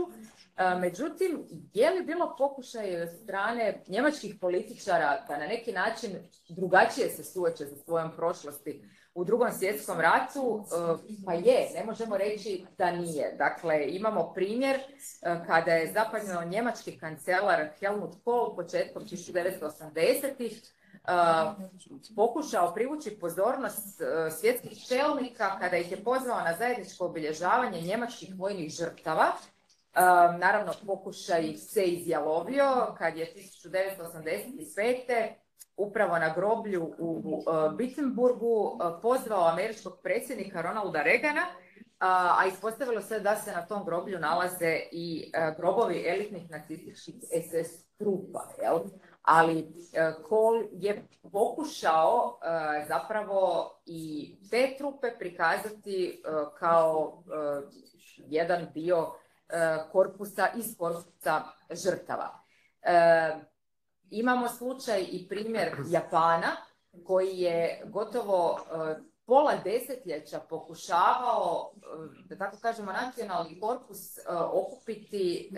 Međutim, je li bilo pokušaj od strane njemačkih političara da na neki način drugačije se suoče sa svojom prošlosti u Drugom svjetskom ratu? Pa je, ne možemo reći da nije. Dakle, imamo primjer kada je zapadno njemački kancelar Helmut Kohl početkom 1980-ih pokušao privući pozornost svjetskih čelnika kada ih je pozvao na zajedničko obilježavanje njemačkih vojnih žrtava. Naravno, pokušaj se izjalovio kad je 1985. upravo na groblju u Wittenbergu pozvao američkog predsjednika Ronalda Reagana, a ispostavilo se da se na tom groblju nalaze i grobovi elitnih nacističkih SS trupa. Jel? Ali Kohl je pokušao zapravo i te trupe prikazati kao jedan dio iz korpusa žrtava. Imamo slučaj i primjer Japana koji je gotovo pola desetljeća pokušavao, da tako kažemo, nacionalni korpus okupiti.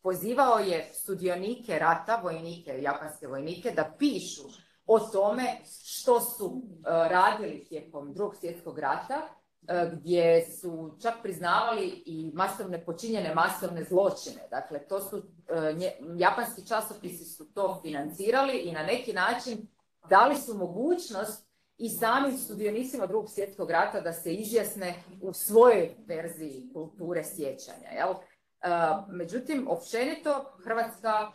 Pozivao je sudionike rata, vojnike, japanske vojnike, da pišu o tome što su radili tijekom Drugog svjetskog rata, gdje su čak priznavali i počinjene masovne zločine. Dakle, to su, japanski časopisi su to financirali i na neki način dali su mogućnost i samim sudionicima Drugog svjetskog rata da se izjasne u svojoj verziji kulture sjećanja. Jel? Međutim, općenito Hrvatska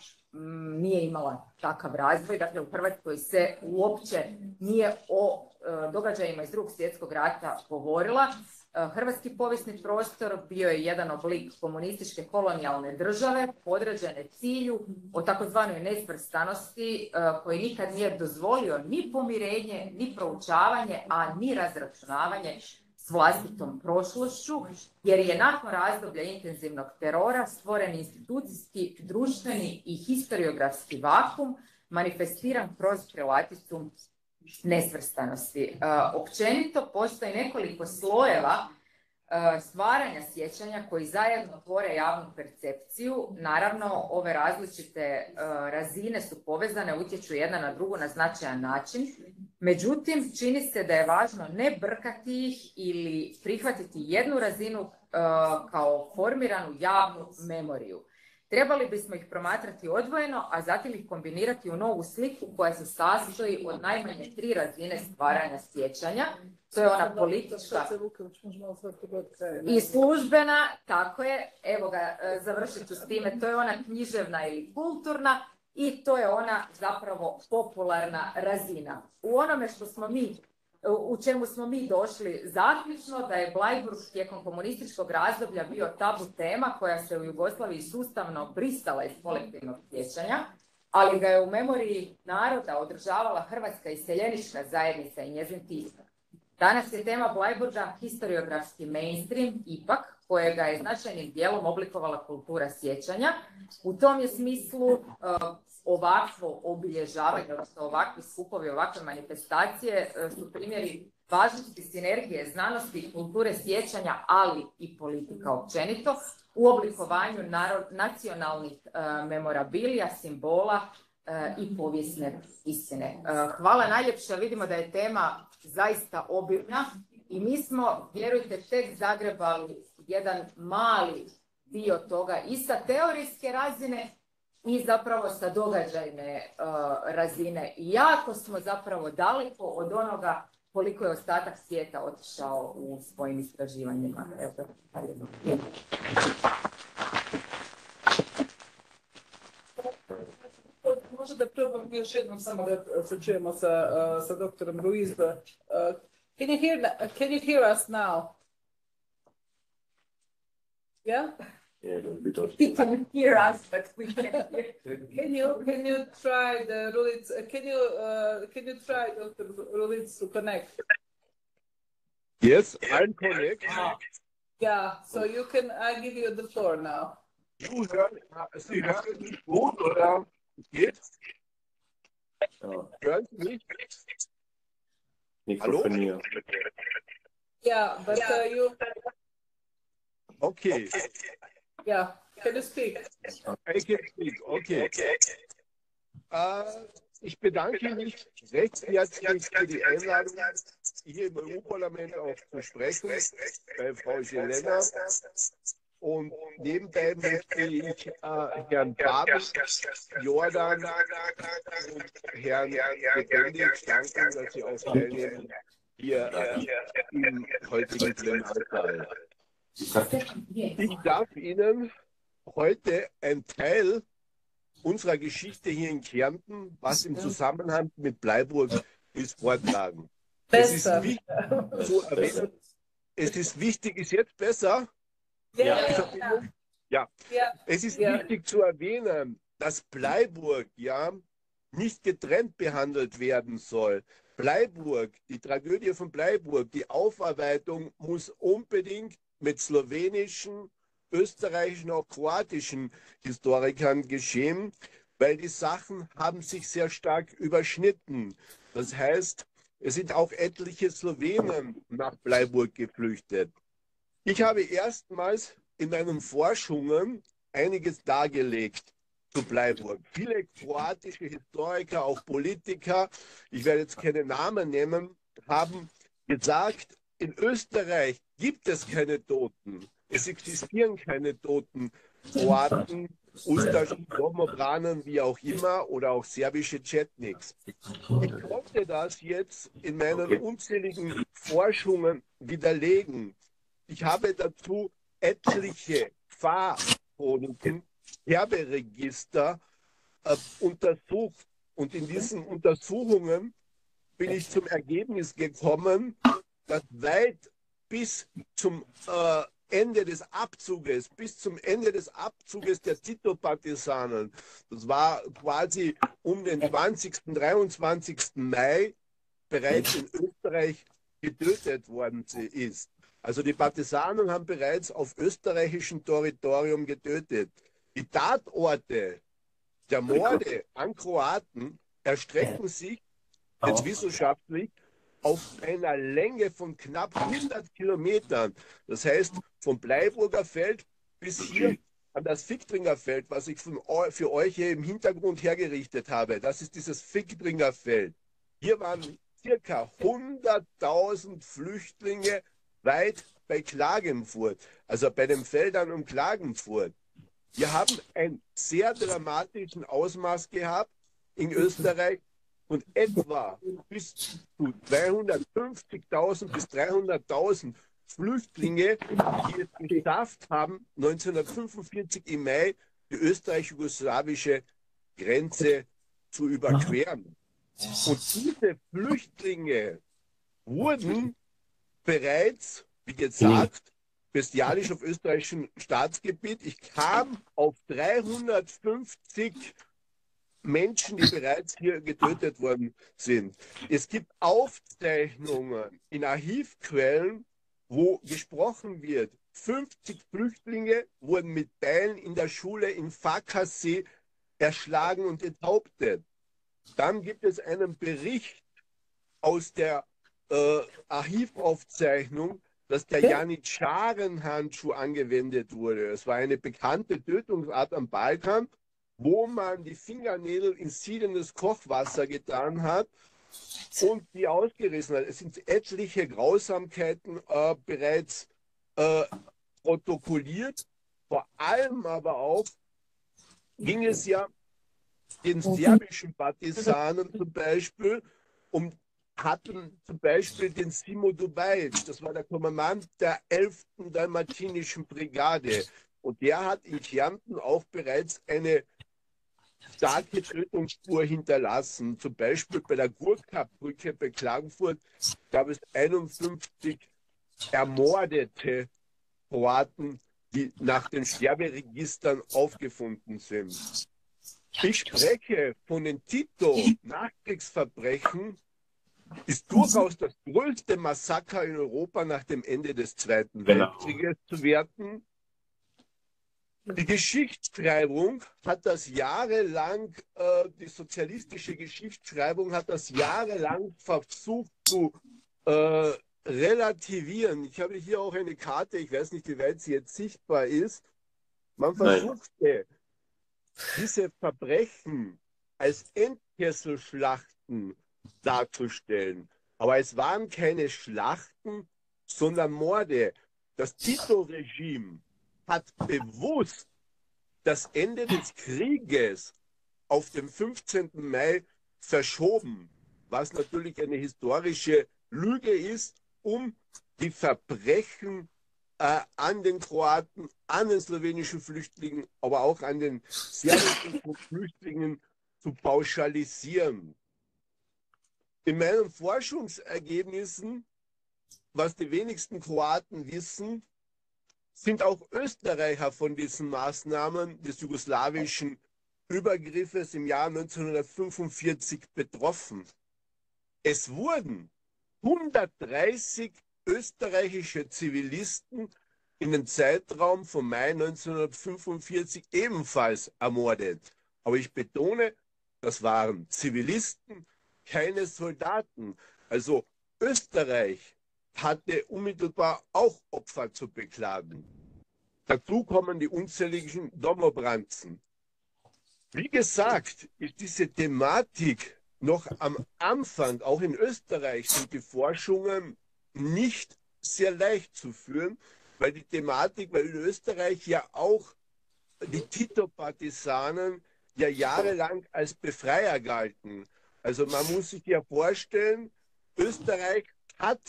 nije imala takav razvoj. Dakle, u Hrvatskoj se uopće nije o događajima iz Drugog svjetskog rata govorila. Hrvatski povijesni prostor bio je jedan oblik komunističke kolonijalne države podređene cilju o takozvanoj nesvrstanosti koji nikad nije dozvolio ni pomirenje, ni proučavanje, a ni razračunavanje s vlastitom prošlošću, jer je nakon razdoblja intenzivnog terora stvoren institucijski, društveni i historiografski vakum manifestiran kroz krilaticu nesvrstanosti. Općenito postoji nekoliko slojeva stvaranja sjećanja koji zajedno tvore javnu percepciju. Naravno, ove različite razine su povezane, utječu jedna na drugu na značajan način. Međutim, čini se da je važno ne brkati ih ili prihvatiti jednu razinu kao formiranu javnu memoriju. Trebali bismo ih promatrati odvojeno, a zatim ih kombinirati u novu sliku koja se sastoji od najmanje 3 razine stvaranja sjećanja. To je ona politička i službena, tako je, evo ga, završit ću s time, to je ona književna ili kulturna i to je ona zapravo popularna razina. U onome što smo mi u čemu smo mi došli zaključno da je Bleiburg tijekom komunističkog razdoblja bio tabu tema koja se u Jugoslaviji sustavno brisala iz kolektivnog sjećanja, ali ga je u memoriji naroda održavala Hrvatska iseljenička zajednica i njezin tisak. Danas je tema Bleiburga historiografski mainstream, ipak, kojega je značajnim dijelom oblikovala kultura sjećanja. U tom je smislu ovakvo obilježavanje, odnosno ovakvi skupovi, ovakve manifestacije su primjeri važnosti sinergije znanosti i kulture sjećanja, ali i politika općenito, u oblikovanju nacionalnih memorabilija, simbola i povijesne istine. Hvala najljepša, vidimo da je tema zaista obilna i mi smo, vjerujte, tek zagrebali jedan mali dio toga i sa teorijske razine i zapravo sa događajne razine. I jako smo zapravo daleko od onoga koliko je ostatak svijeta otišao u svojim istraživanjima. Možda da probam još jednom samo da se čujemo sa doktorom Ruiz. Can you hear us now? Yeah? He can hear us, but we can't hear. Can you try the Rulitz? Can you try Dr. Rulitz to connect? Yes, I'm connected. Yeah, so you can. I give you the floor now. Sie hören mich gut, oder geht's? Hören Sie mich? Mikrofon hier. Yeah, but you. Okay. Yeah, can you speak? I can speak. Okay. Ich bedanke mich recht herzlich für die Einladung, hier im EU-Parlament auch zu sprechen, bei Frau Jelena. Und nebenbei möchte ich Herrn Babel, Jordan und Herrn Gebendig danken, dass sie auch teilnehmen hier im heutigen Plenarsaal. Ich darf Ihnen heute einen Teil unserer Geschichte hier in Kärnten, was im Zusammenhang mit Bleiburg ist, vortragen. Es ist wichtig zu erwähnen, ist jetzt besser? Ja. Es ist wichtig zu erwähnen, dass Bleiburg nicht getrennt behandelt werden soll. Bleiburg, die Tragödie von Bleiburg, die Aufarbeitung muss unbedingt mit slowenischen, österreichischen, auch kroatischen Historikern geschehen, weil die Sachen haben sich sehr stark überschnitten. Das heißt, es sind auch etliche Slowenen nach Bleiburg geflüchtet. Ich habe erstmals in meinen Forschungen einiges dargelegt zu Bleiburg. Viele kroatische Historiker, auch Politiker, ich werde jetzt keine Namen nennen, haben gesagt, in Österreich gibt es keine Toten. Es existieren keine toten Kroaten, Ustaschen, Domobranen, wie auch immer, oder auch serbische Chetniks. Ich konnte das jetzt in meinen unzähligen Forschungen widerlegen. Ich habe dazu etliche Pfarrchroniken, Sterberegister untersucht. Und in diesen Untersuchungen bin ich zum Ergebnis gekommen, dass weit bis zum Ende des Abzuges, der Tito-Partisanen, das war quasi um den 20., 23. Mai, bereits in Österreich getötet worden ist. Also die Partisanen haben bereits auf österreichischem Territorium getötet. Die Tatorte der Morde an Kroaten erstrecken sich jetzt wissenschaftlich auf einer Länge von knapp 100 Kilometern. Das heißt, vom Bleiburger Feld bis hier an das Ficktringer Feld, was ich für euch hier im Hintergrund hergerichtet habe. Das ist dieses Ficktringer Feld. Hier waren circa 100.000 Flüchtlinge weit bei Klagenfurt, also bei den Feldern um Klagenfurt. Wir haben ein sehr dramatischen Ausmaß gehabt in Österreich und etwa bis zu 250.000 bis 300.000 Flüchtlinge, die es geschafft haben, 1945 im Mai die österreich-jugoslawische Grenze zu überqueren. Und diese Flüchtlinge wurden bereits, wie gesagt, bestialisch auf österreichischem Staatsgebiet. Ich kam auf 350 Menschen, die bereits hier getötet worden sind. Es gibt Aufzeichnungen in Archivquellen, wo gesprochen wird, 50 Flüchtlinge wurden mit Beilen in der Schule in Farkasee erschlagen und enthauptet. Dann gibt es einen Bericht aus der Archivaufzeichnung, dass der Janitscharen-Handschuh angewendet wurde. Es war eine bekannte Tötungsart am Balkan, wo man die Fingernägel in siedendes Kochwasser getan hat und die ausgerissen hat. Es sind etliche Grausamkeiten bereits protokolliert. Vor allem aber auch ging es ja den serbischen Partisanen zum Beispiel hatten zum Beispiel den Simo Dubajic, das war der Kommandant der 11. Dalmatinischen Brigade. Und der hat in Kärnten auch bereits eine starke Tötungsspur hinterlassen. Zum Beispiel bei der Gurka-Brücke bei Klagenfurt gab es 51 ermordete Kroaten, die nach den Sterberegistern aufgefunden sind. Ich spreche von den Tito-Nachkriegsverbrechen, ist durchaus das größte Massaker in Europa nach dem Ende des Zweiten Weltkrieges zu werten. Die Geschichtsschreibung hat das jahrelang, die sozialistische Geschichtsschreibung hat das jahrelang versucht zu relativieren. Ich habe hier auch eine Karte, ich weiß nicht, wie weit sie jetzt sichtbar ist. Man versuchte, diese Verbrechen als Endkesselschlachten darzustellen. Aber es waren keine Schlachten, sondern Morde. Das Tito-Regime hat bewusst das Ende des Krieges auf den 15. Mai verschoben, was natürlich eine historische Lüge ist, um die Verbrechen an den Kroaten, an den slowenischen Flüchtlingen, aber auch an den serbischen Flüchtlingen zu pauschalisieren. In meinen Forschungsergebnissen, was die wenigsten Kroaten wissen, sind auch Österreicher von diesen Maßnahmen des jugoslawischen Übergriffes im Jahr 1945 betroffen. Es wurden 130 österreichische Zivilisten in den Zeitraum vom Mai 1945 ebenfalls ermordet. Aber ich betone, das waren Zivilisten, keine Soldaten. Also Österreich hatte unmittelbar auch Opfer zu beklagen. Dazu kommen die unzähligen Domobranzen. Wie gesagt, ist diese Thematik noch am Anfang. Auch in Österreich sind die Forschungen nicht sehr leicht zu führen, weil die Thematik, weil in Österreich ja auch die Tito-Partisanen ja jahrelang als Befreier galten. Also man muss sich ja vorstellen, Österreich hat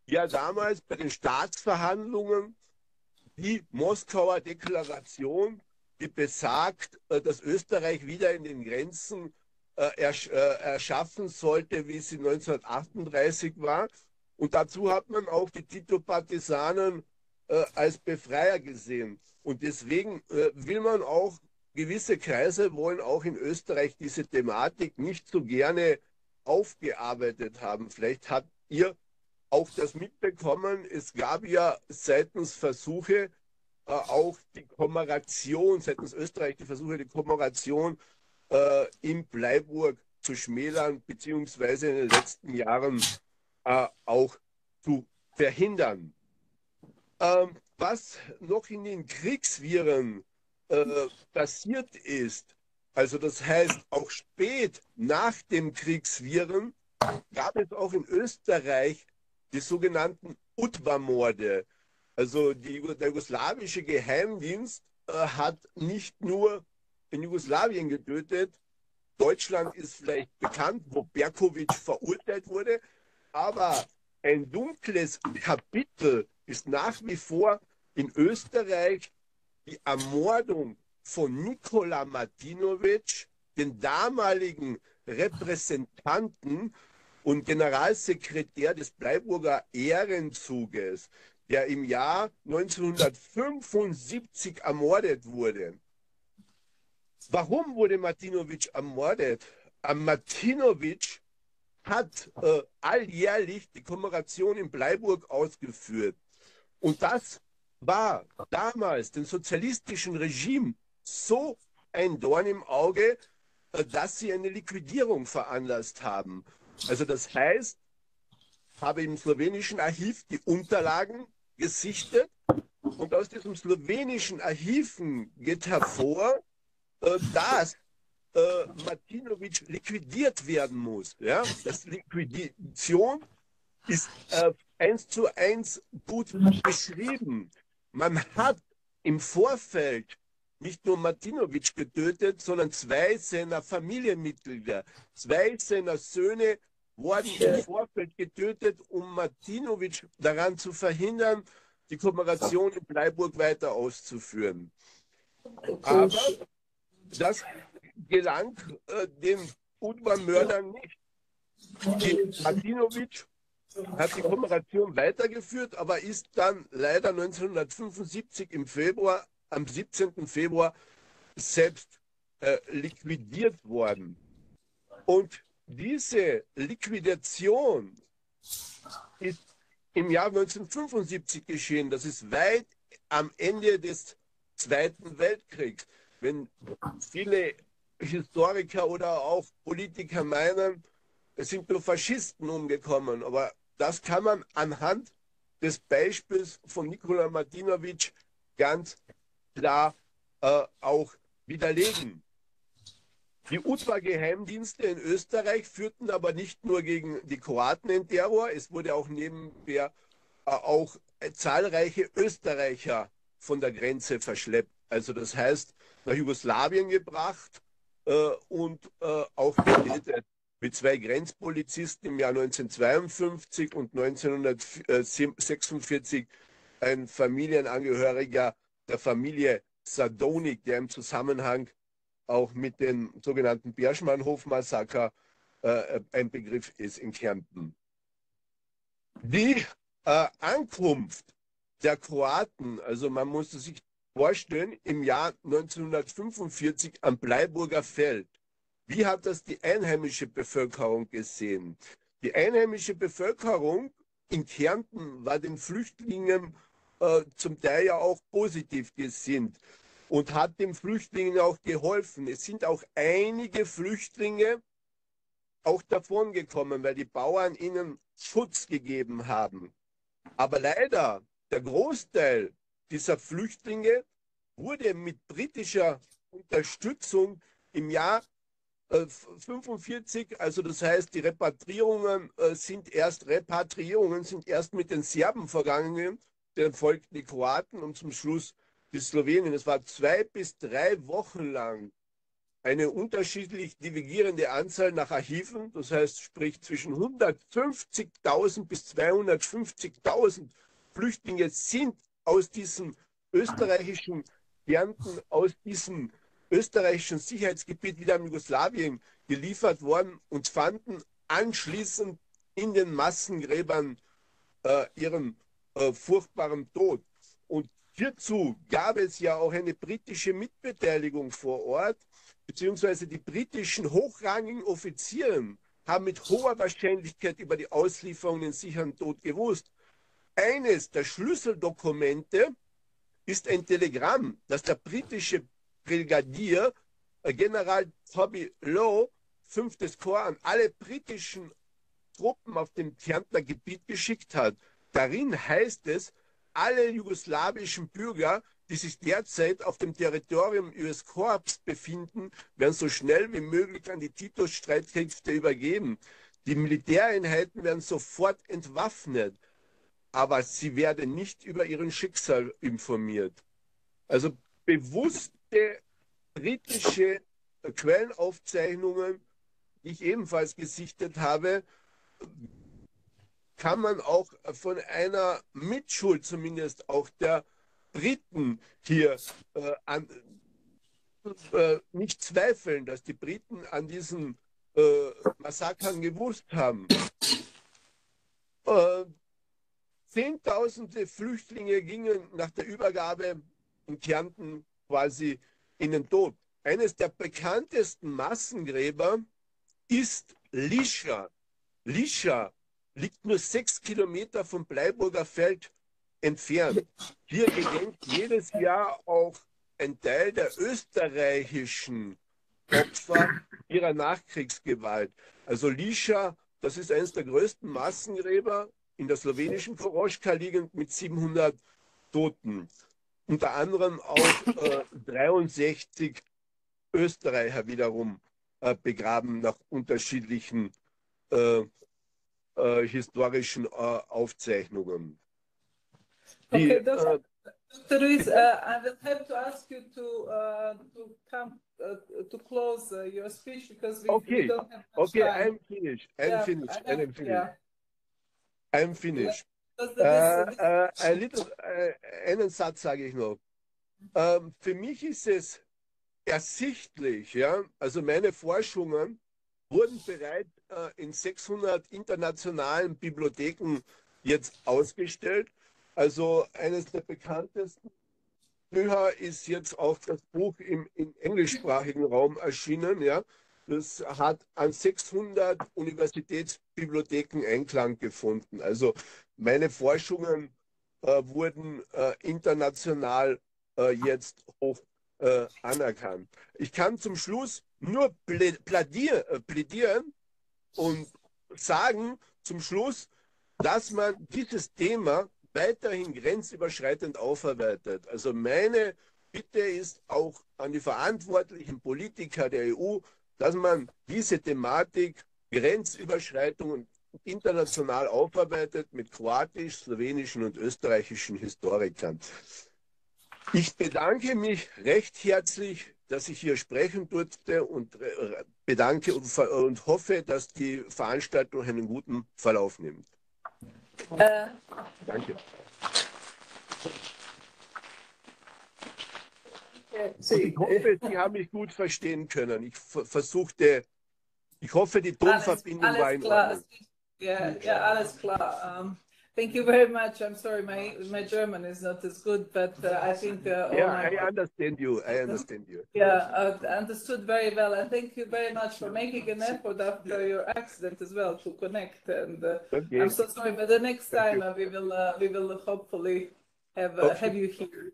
ja damals bei den Staatsverhandlungen die Moskauer Deklaration, die besagt, dass Österreich wieder in den Grenzen erschaffen sollte, wie sie 1938 war. Und dazu hat man auch die Tito-Partisanen als Befreier gesehen. Und deswegen will man auch, gewisse Kreise wollen auch in Österreich diese Thematik nicht so gerne aufgearbeitet haben. Vielleicht habt ihr auch das mitbekommen. Es gab ja seitens Versuche, auch die Kommeration, seitens Österreich die Versuche, die Kommeration in Bleiburg zu schmälern, beziehungsweise in den letzten Jahren auch zu verhindern. Was noch in den Kriegswirren passiert ist, also das heißt auch spät nach dem Kriegswirren, gab es auch in Österreich die sogenannten UDBA-Morde. Also der jugoslawische Geheimdienst hat nicht nur in Jugoslawien getötet, Deutschland ist vielleicht bekannt, wo Berkovic verurteilt wurde, aber ein dunkles Kapitel ist nach wie vor in Österreich die Ermordung von Nikola Martinovic, den damaligen Repräsentanten und Generalsekretär des Bleiburger Ehrenzuges, der im Jahr 1975 ermordet wurde. Warum wurde Martinović ermordet? Martinović hat alljährlich die Kommemoration in Bleiburg ausgeführt. Und das war damals dem sozialistischen Regime so ein Dorn im Auge, dass sie eine Liquidierung veranlasst haben. Also das heißt, habe im slowenischen Archiv die Unterlagen gesichtet und aus diesem slowenischen Archiven geht hervor, dass Martinović liquidiert werden muss. Ja? Das Liquidation ist 1:1 gut beschrieben. Man hat im Vorfeld nicht nur Martinović getötet, sondern 2 seiner Familienmitglieder, 2 seiner Söhne wurden im Vorfeld getötet, um Martinović daran zu verhindern, die Kommemoration in Bleiburg weiter auszuführen. Aber das gelang den UNRWA-Mördern nicht. Martinović hat die Kommemoration weitergeführt, aber ist dann leider 1975 im Februar, am 17. Februar, selbst liquidiert worden. Und diese Liquidation ist im Jahr 1975 geschehen. Das ist weit am Ende des Zweiten Weltkriegs. Wenn viele Historiker oder auch Politiker meinen, es sind nur Faschisten umgekommen, aber das kann man anhand des Beispiels von Nikola Martinović ganz klar auch widerlegen. Die UNRWA-Geheimdienste in Österreich führten aber nicht nur gegen die Kroaten den Terror, es wurde auch nebenher auch zahlreiche Österreicher von der Grenze verschleppt. Also das heißt, nach Jugoslawien gebracht und auch getötet. Mit 2 Grenzpolizisten im Jahr 1952 und 1946 ein Familienangehöriger der Familie Sadonik, der im Zusammenhang auch mit dem sogenannten Berschmannhof-Massaker ein Begriff ist in Kärnten. Die Ankunft der Kroaten, also man musste sich vorstellen, im Jahr 1945 am Bleiburger Feld. Wie hat das die einheimische Bevölkerung gesehen? Die einheimische Bevölkerung in Kärnten war den Flüchtlingen zum Teil ja auch positiv gesinnt und hat den Flüchtlingen auch geholfen. Es sind auch einige Flüchtlinge auch davon gekommen, weil die Bauern ihnen Schutz gegeben haben. Aber leider, der Großteil dieser Flüchtlinge wurde mit britischer Unterstützung im Jahr 45, also das heißt, die Repatriierungen sind erst mit den Serben vergangen, dann folgten die Kroaten und zum Schluss die Slowenen. Es war 2 bis 3 Wochen lang eine unterschiedlich divergierende Anzahl nach Archiven, das heißt, sprich zwischen 150.000 bis 250.000 Flüchtlinge sind aus diesem österreichischen Kärnten, aus diesem österreichischen Sicherheitsgebiet wieder in Jugoslawien geliefert worden und fanden anschließend in den Massengräbern ihren furchtbaren Tod. Und hierzu gab es ja auch eine britische Mitbeteiligung vor Ort, beziehungsweise die britischen hochrangigen Offiziere haben mit hoher Wahrscheinlichkeit über die Auslieferung den sicheren Tod gewusst. Eines der Schlüsseldokumente ist ein Telegramm, das der britische Brigadier General Toby Lowe, 5. Korps, an alle britischen Truppen auf dem Kärntner Gebiet geschickt hat. Darin heißt es, alle jugoslawischen Bürger, die sich derzeit auf dem Territorium US Korps befinden, werden so schnell wie möglich an die Tito-Streitkräfte übergeben. Die Militäreinheiten werden sofort entwaffnet, aber sie werden nicht über ihren Schicksal informiert. Also bewusste britische Quellenaufzeichnungen, die ich ebenfalls gesichtet habe, kann man auch von einer Mitschuld zumindest auch der Briten hier nicht zweifeln, dass die Briten an diesen Massakern gewusst haben. Zehntausende Flüchtlinge gingen nach der Übergabe in Kärnten quasi in den Tod. Eines der bekanntesten Massengräber ist Lischa. Lischa liegt nur 6 Kilometer vom Bleiburger Feld entfernt. Hier gedenkt jedes Jahr auch ein Teil der österreichischen Opfer ihrer Nachkriegsgewalt. Also Lischa, das ist eines der größten Massengräber in der slowenischen Koroschka, liegend mit 700 Toten. Unter anderem auch 63 Österreicher wiederum begraben nach unterschiedlichen historischen Aufzeichnungen. Okay, Dr. Ruiz, I will have to ask you to come to close your speech because we don't have much time. I'm finished. I'm finished. Einen Satz sage ich noch. Für mich ist es ersichtlich, ja, also meine Forschungen wurden bereits in 600 internationalen Bibliotheken jetzt ausgestellt. Also eines der bekanntesten Bücher ist jetzt auch das Buch im englischsprachigen Raum erschienen. Ja. Das hat an 600 Universitätsbibliotheken Einklang gefunden. Also meine Forschungen wurden international jetzt hoch anerkannt. Ich kann zum Schluss nur plädieren und sagen zum Schluss, dass man dieses Thema weiterhin grenzüberschreitend aufarbeitet. Also meine Bitte ist auch an die verantwortlichen Politiker der EU, dass man diese Thematik Grenzüberschreitungen international aufarbeitet mit kroatisch, slowenischen und österreichischen Historikern. Ich bedanke mich recht herzlich, dass ich hier sprechen durfte und bedanke und hoffe, dass die Veranstaltung einen guten Verlauf nimmt. Danke. Ich hoffe, Sie haben mich gut verstehen können. Ich hoffe, die Tonverbindung war in Ordnung. Ja, alles klar. Thank you very much. I'm sorry, my German is not as good, but I think I understand you. Yeah, understood very well, and thank you very much for making an effort after your accident as well to connect. And okay. I'm so sorry, but the next time we will hopefully have you here.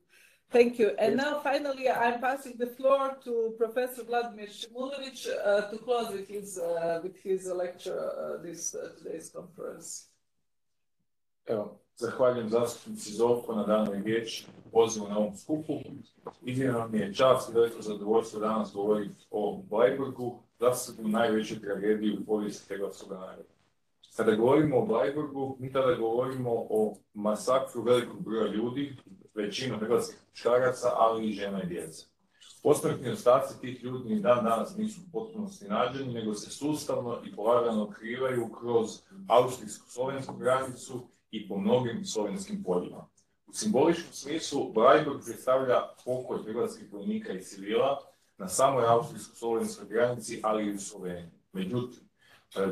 Thank you. And now, finally, I'm passing the floor to Professor Vladimir Shimunovic to close with his lecture, today's conference. Evo, zahvaljujem zastupnici Zovko na danoj riječi, pozivu na ovom skupu. Iznimno mi je čast i veliko zadovoljstvo danas govoriti o Bleiburgu, zasigurno najvećoj tragediji u povijesti hrvatskog naroda. Kada govorimo o Bleiburgu, mi tada govorimo o masakru velikog broja ljudi, većinom hrvatskih muškaraca, ali i žena i djece. Posmrtni ostaci tih ljudi ni dan danas nisu u potpunosti nađeni, nego se sustavno i polagano otkrivaju kroz austrijsko-slovensku granicu i po mnogim slovenskim poljima. U simboličkom smislu Bleiburg predstavlja pokoj hrvatskih vojnika i civila na samoj austrijsko-slovenskoj granici, ali i u Sloveniji. Međutim,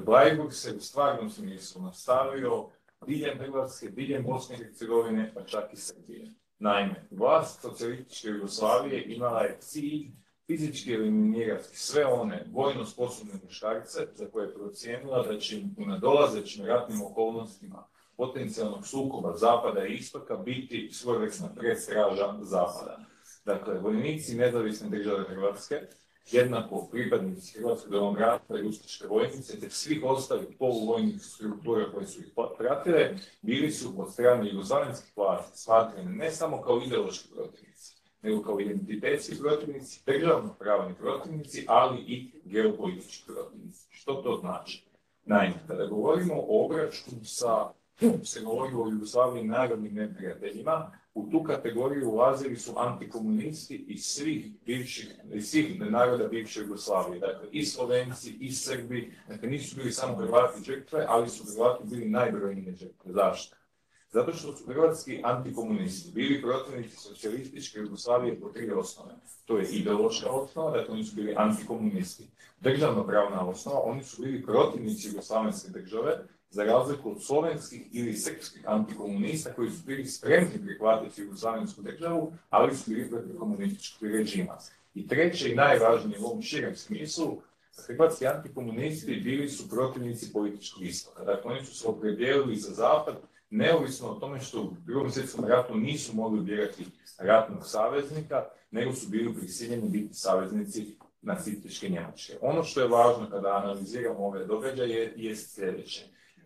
Bleiburg se u stvarnom smislu nastavio diljem Hrvatske, diljem Bosne i Hercegovine, pa čak i Srbije. Naime, vlast socijalističke Jugoslavije imala je cilj fizički eliminirati sve one vojno sposobne muškarce za koje je procijenila da će im u nadolazećim ratnim okolnostima potencijalnog sukoba Zapada i Istoka biti svojevrsna predstraža Zapada. Dakle, vojnici nezavisne države Hrvatske, jednako pripadnici Hrvatskog demokrata i ustaške vojnice, te svih ostalih poluvojnih struktura koje su ih pratile, bili su od strane jugoslavenskih vlasti smatrani ne samo kao ideološki protivnici, nego kao identitetski protivnici, državno-pravni protivnici, ali i geopolitički protivnici. Što to znači? Naime, kada govorimo o obračunu se govori o Jugoslaviji narodnim neprijateljima, u tu kategoriju ulazili su antikomunisti iz svih naroda bivše Jugoslavije. Dakle, i Slovenci, i Srbi, dakle, nisu bili samo Hrvati žrtve, ali su Hrvati bili najbrojnije žrtve. Zašto? Zato što su hrvatski antikomunisti bili protivnici socijalističke Jugoslavije po 3 osnove. To je ideološka osnova, dakle oni su bili antikomunisti. Državno-pravna osnova, oni su bili protivnici jugoslavenske države, za razliku od slovenskih ili srpskih antikomunista koji su bili spremni prihvatiti Jugoslavensku državu, ali su bili protiv komunističkog režima. I treće i najvažnije u ovom širem smislu, hrvatski antikomunisti bili su protivnici političkog istoka. Dakle, oni su se opredijelili za zapad, neovisno o tome što u Drugom svjetskom ratu nisu mogli birati ratnog saveznika, nego su bili prisiljeni biti saveznici nacističke Njemačke. Ono što je važno kada analiziramo ove događaje je sljedeće.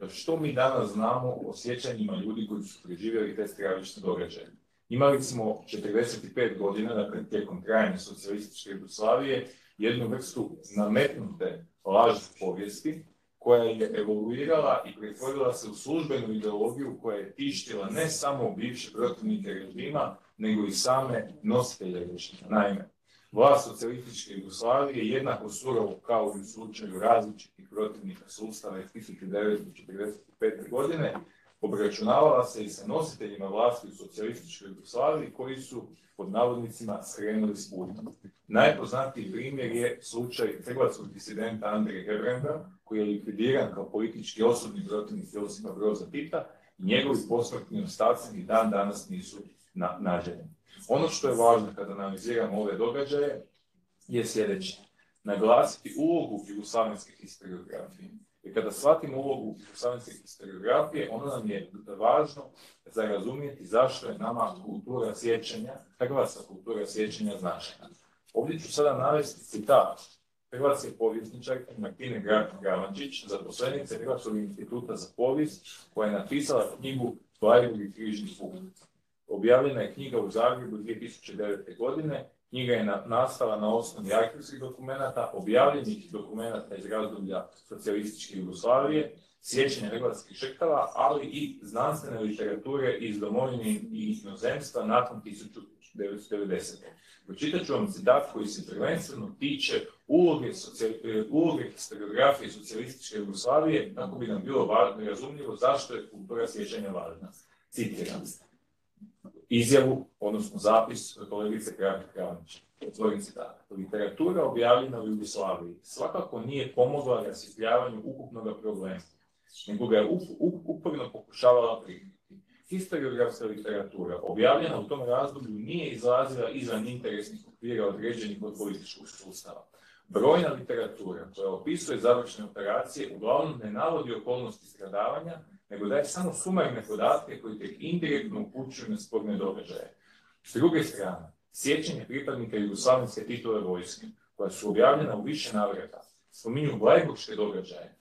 Što mi danas znamo o sjećanjima ljudi koji su preživjeli te stravične događaje? Imali smo 45 godina, dakle tijekom trajanja socijalističke Jugoslavije, jednu vrstu nametnute lažne povijesti koja je evoluirala i pretvorila se u službenu ideologiju koja je tištila ne samo bivše protivnike režima, nego i same nositelje režima. Naime, vlast socijalističke Jugoslavije jednako surovo kao i u slučaju različitih protivnika sustava iz 1945. godine obračunavala se i sa nositeljima vlasti u socijalističkoj Jugoslaviji koji su pod navodnicima skrenuli s puta. Najpoznatiji primjer je slučaj hrvatskog disidenta Andrije Hebranga, koji je likvidiran kao politički osobni protivnik Josipa Broza Tita i njegovi posmrtni ostaci ni dan danas nisu nađeni. Ono što je važno kada analiziramo ove događaje je sljedeće. Naglasiti ulogu jugoslavenske historiografije. I kada shvatimo ulogu jugoslavenske historiografije, ono nam je važno za razumjeti zašto je nama kultura sjećanja, hrvatska kultura sjećanja značajna. Ovdje ću sada navesti citat hrvatske povjesničarke Martine Gravančić, zaposlenice Hrvatskog instituta za povijest, koja je napisala knjigu Bleiburg i križni put. Objavljena je knjiga u Zagrebu 2009. godine. Knjiga je nastala na osnovi arhivskih dokumenata, objavljenih dokumenata iz razdoblja socijalističke Jugoslavije, sjećanja hrvatskih žrtava, ali i znanstvene literature iz domovine i inozemstva nakon 1990. Pročitat ću vam citat koji se prvenstveno tiče uloge historiografije socijalističke Jugoslavije, kako bi nam bilo razumljivo zašto je kultura sjećanja važna. Citiram izjavu, odnosno zapis kolegice Gravančić. Otvorim citat. Literatura objavljena u Jugoslaviji svakako nije pomogla rasvjetljavanju ukupnog problema, nego ga je uporno pokušavala prikriti. Historiografska literatura objavljena u tom razdoblju nije izlazila izvan interesnih okvira određenih od političkog sustava. Brojna literatura koja opisuje završne operacije uglavnom ne navodi okolnosti stradavanja, nego daje samo sumarne podatke koji tek indirektno upućuju na sporne događaje. S druge strane, sjećanje pripadnika jugoslavenske Titove vojske, koja su objavljena u više navrata, spominju blajburške događaje,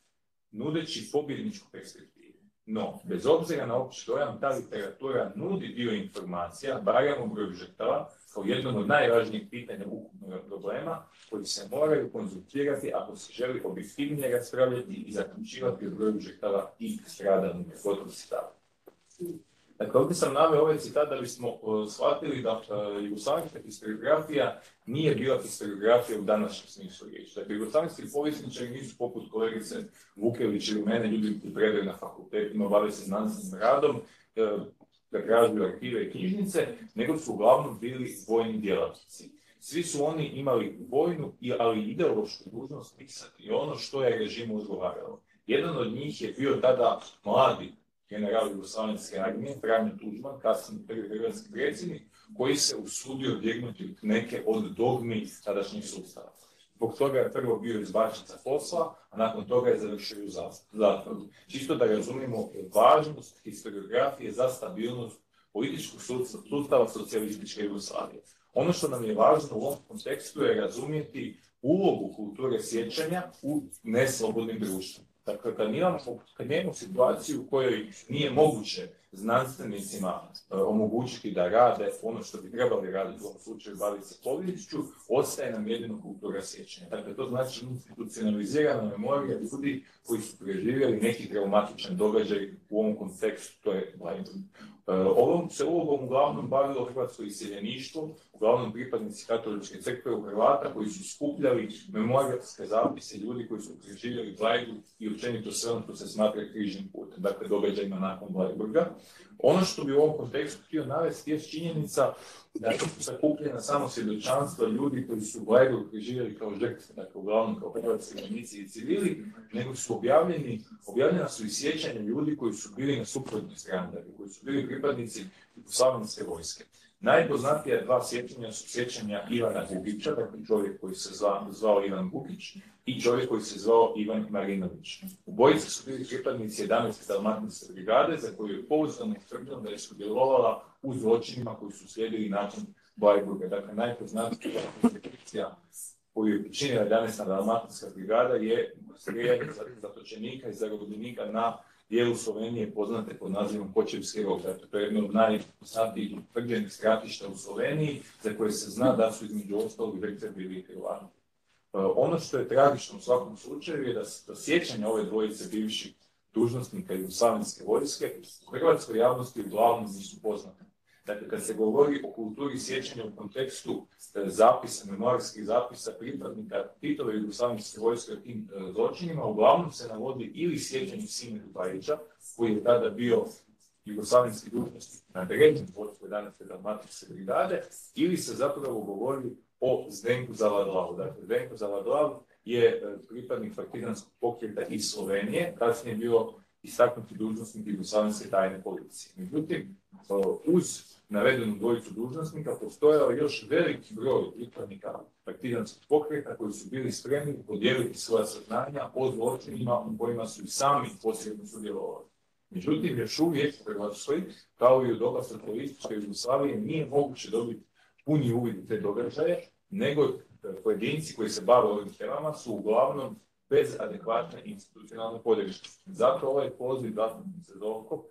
nudeći pobjedničku perspektivu. No, bez obzira na opći dojam, ta literatura nudi dio informacija, barem o broju žrtava, kao jednom od najvažnijih pitanja ukupnog problema, koji se moraju konzultirati ako se želi objektivnije raspravljati i zaključivati o broju žrtava i stradalih. Dakle, ovdje sam naveo ovaj citat da bismo shvatili da jugoslavenska historiografija nije bila historiografija u današnjem smislu riječi. Dakle, jugoslavenski povjesničari nisu poput kolegice Vukelić ili mene, ljudi koji predaju na fakultetima, bave se znanstvenim radom, da građuju arhive i knjižnice, nego su uglavnom bili vojni djelatnici. Svi su oni imali vojnu, ali i ideološku dužnost pisati ono što je režimu odgovaralo. Jedan od njih je bio tada mladi general Jugoslavenske armije, Franjo Tuđman, kasnije prvi hrvatski predsjednik, koji se usudio odjegnuti neke od dogmi tadašnjih sustava. Zbog toga je prvo bio izbačen sa posla, a nakon toga je završio u zatvoru. Čisto da razumijemo važnost historiografije za stabilnost političkog sustava socijalističke Jugoslavije. Ono što nam je važno u ovom kontekstu je razumjeti ulogu kulture sjećanja u neslobodnim društvima. Dakle, kad imamo situaciju u kojoj nije moguće znanstvenicima omogućiti da rade ono što bi trebali raditi, u ovom slučaju baviti se poviješću, ostaje nam jedino kultura sjećanja. Dakle, to znači institucionalizirana memorija ljudi koji su preživjeli neki traumatičan događaj u ovom kontekstu, to je Bleiburg. Ovom se ulogom uglavnom bavilo hrvatsko iseljeništvo, uglavnom pripadnici katoličke crkve u Hrvata koji su skupljali memorijalske zapise ljudi koji su preživjeli Bleiburg i općenito sve ono što se smatra križnim putem, dakle događajima nakon Bleiburga. Ono što bi u ovom kontekstu htio navesti je činjenica da su sakupljena samo svjedočanstva ljudi koji su u Bleiburgu živjeli kao žrtve, dakle uglavnom kao hrvatski vojnici i civili, nego su objavljena su i sjećanja ljudi koji su bili na suprotnoj strani, dakle koji su bili pripadnici jugoslavenske vojske. Najpoznatija dva sjećanja su sjećanja Ivana Bukića, dakle čovjek koji se zvao Ivan Bukić i čovjek koji se zvao Ivan Marinović. Obojica su bili pripadnici 11. dalmatinske brigade za koju je pouzdano utvrđeno da je sudjelovala u zločinima koji su slijedili nakon Bleiburga. Dakle, najpoznatija institucija koju je počinila 11. dalmatinska brigada je strijeljanje zatočenika i zarobljenika na dijelu Slovenije poznate pod nazivom Kočevski rog. Dakle, to je jedno od najpoznatijih utvrđenih stratišta u Sloveniji za koje se zna da su između ostalog žrtve bili Hrvati. Ono što je tragično u svakom slučaju je da sjećanja ove dvojice bivših dužnosnika jugoslavenske vojske u hrvatskoj javnosti uglavnom nisu poznate. Dakle, kad se govori o kulturi sjećanja u kontekstu zapisa, memoarskih zapisa pripadnika Titove jugoslavenske vojske o tim zločinima, uglavnom se navodi ili sjećanje Sime Bajića, koji je tada bio jugoslavenski dužnosnik nadređen vodstvu 11. dalmatinske brigade, ili se zapravo govori o Zdenku Zavadlavu. Dakle, Zdenko Zavadlav je pripadnik partizanskog pokreta iz Slovenije, kasnije bio istaknuti dužnosnik jugoslavenske tajne policije. Međutim, uz navedenu dvojicu dužnosnika postojao još veliki broj pripadnika partizanskog pokreta koji su bili spremni podijeliti svoja saznanja o zločinima u kojima su i sami posredno sudjelovali. Međutim, još uvijek u Hrvatskoj, kao i u doba socijalističke Jugoslavije, nije moguće dobiti puni uvid u te događaje, nego pojedinci koji se bave ovim temama su uglavnom bez adekvatne institucionalne podrške. Zato ovaj poziv zastupnice Zovko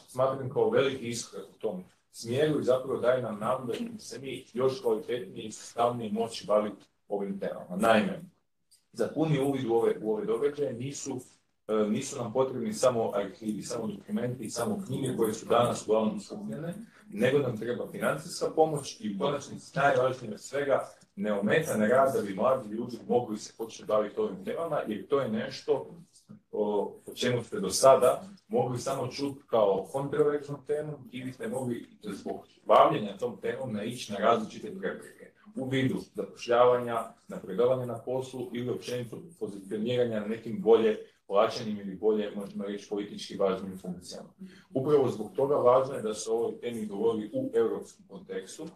smatram kao veliki iskorak u tom smjeru i zapravo daje nam nadu da ćemo se mi još kvalitetnije i sustavnije moći baviti ovim temama. Naime, za puni uvid u ove događaje nisu nam potrebni samo arhivi, samo dokumenti i samo knjige koje su danas uglavnom skupljene, nego nam treba financijska pomoć i u konačnici najvažnije od svega neometan rad da bi mladi ljudi mogli se početi baviti ovim temama, jer to je nešto o čemu ste do sada mogli samo čuti kao kontroverznu temu ili ste mogli zbog bavljenja tom temom naići na različite prepreke u vidu zapošljavanja, napredovanja na poslu ili općenito pozicioniranja na nekim bolje plaćenim ili bolje, možemo reći, politički važnim funkcijama. Upravo zbog toga važno je da se o ovoj temi govori u europskom kontekstu,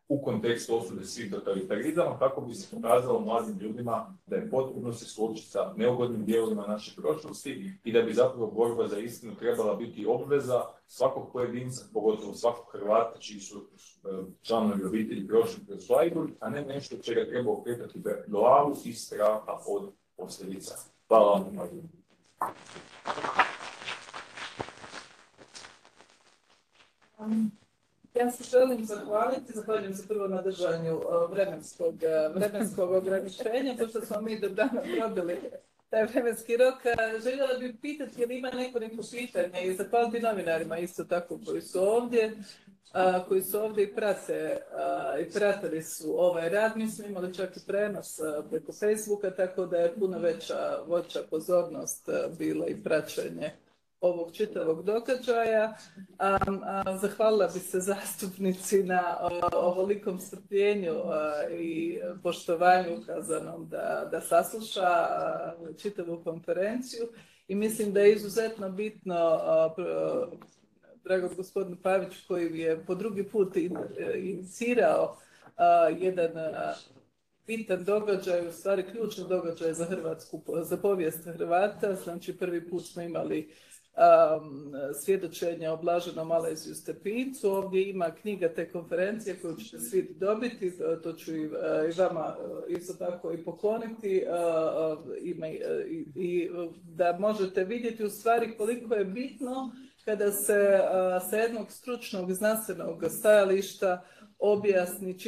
u kontekstu osude svih totalitarizama, kako bi se pokazalo mladim ljudima da je potrebno se suočiti sa neugodnim dijelovima naše prošlosti i da bi zapravo borba za istinu trebala biti obveza svakog pojedinca, pogotovo svakog Hrvata čiji su članovi obitelji prošli kroz Bleiburg, a ne nešto od čega treba okretati glavu i straha od posljedica. Hvala vam. Ja se želim zahvaliti, zahvaljujem se prvo na držanju vremenskog ograničenja, pošto smo mi do dana probili taj vremenski rok. Željela bih pitati je li ima neko pitanje i zahvaliti novinarima isto tako koji su ovdje i pratili su ovaj rad. Mi smo imali čak i prenos preko Facebooka, tako da je puno veća pozornost bila i praćenje ovog čitavog događaja. Zahvalila bi se zastupnici na ovolikom strpljenju i poštovanju ukazanom da sasluša čitavu konferenciju i mislim da je izuzetno bitno dragog gospodinu Paviću koji je po drugi put inicirao jedan bitan događaj, u stvari ključni događaj za Hrvatsku, za povijest Hrvata. Znači prvi put smo imali svjedočenja o blaženom Alojziju Stepincu. Ovdje ima knjiga te konferencije koju ćete svi dobiti, to ću i vama isto tako i pokloniti i da možete vidjeti u stvari koliko je bitno kada se sa jednog stručnog znanstvenog stajališta objasni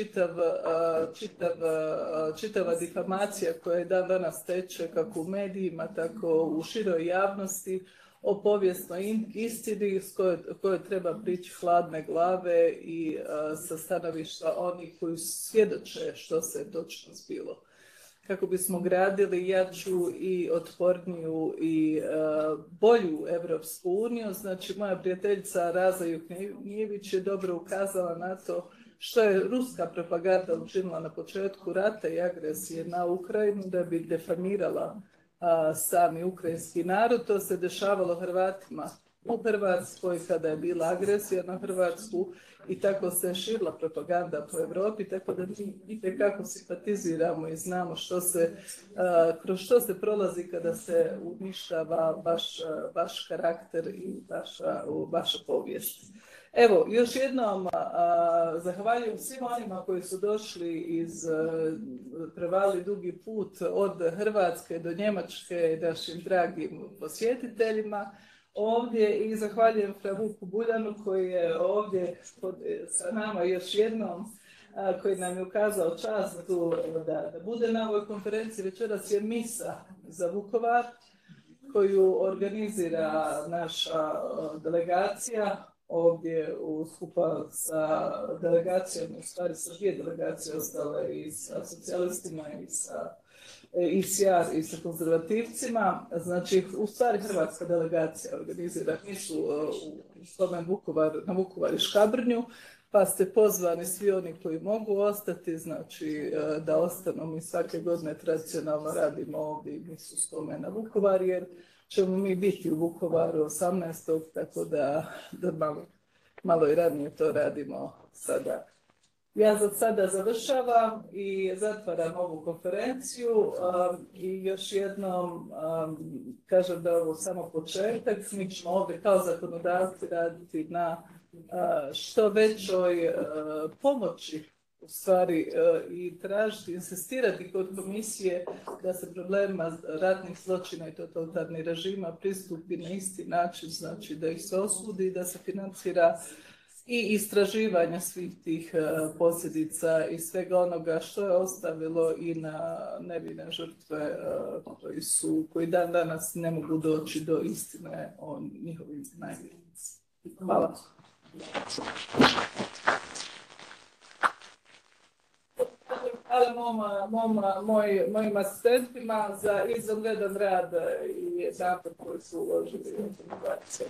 čitava difamacija koja je danas teče kako u medijima, tako u široj javnosti o povijesnoj istini kojoj treba prići hladne glave i sa stanovišta onih koji svjedoče što se točno zbilo. kako bismo gradili jaču i otporniju i bolju Evropsku uniju. Znači, moja prijateljica Raza Juknjević je dobro ukazala na to što je ruska propaganda učinila na početku rata i agresije na Ukrajinu da bi defamirala sami ukrajinski narod. To se dešavalo Hrvatima u Hrvatskoj kada je bila agresija na Hrvatsku i tako se širila propaganda po Europi, tako da mi itekako simpatiziramo i znamo kroz što se prolazi kada se uništava vaš karakter i vaša povijest. Evo, još jednom zahvaljujem svim onima koji su došli prevali dugi put od Hrvatske do Njemačke i našim dragim posjetiteljima ovdje i zahvaljujem fra Vuku Buljanu koji je ovdje sa nama još jednom, koji nam je ukazao čast da bude na ovoj konferenciji. Večeras je misa za Vukovar koju organizira naša delegacija ovdje skupa sa delegacijom, u stvari sa dvije delegacije ostale i sa socijalistima i sa ICR i sa konzervativcima. Znači, u stvari hrvatska delegacija organizira misu u spomen na Vukovar i Škabrnju, pa ste pozvani svi oni koji mogu ostati, znači da ostanu. Mi svake godine tradicionalno radimo ovdje misu spomen na Vukovar, jer ćemo mi biti u Vukovaru 18. tako da malo i ranije to radimo sada. Ja za sada završavam i zatvaram ovu konferenciju i još jednom kažem da je ovo samo početak. Mi ćemo ovdje kao zakonodavci raditi na što većoj pomoći u stvari i tražiti, insistirati kod komisije da se problemima ratnih zločina i totalitarnih režima pristupi na isti način, znači da ih se osudi i da se financira i istraživanja svih tih posljedica i svega onoga što je ostavilo i na nevine žrtve koji dan danas ne mogu doći do istine o njihovim najvinicima. Hvala. Hvala mojim asistentima za izvanredan rad i napor koji su uložili u organizaciju.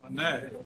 Ne.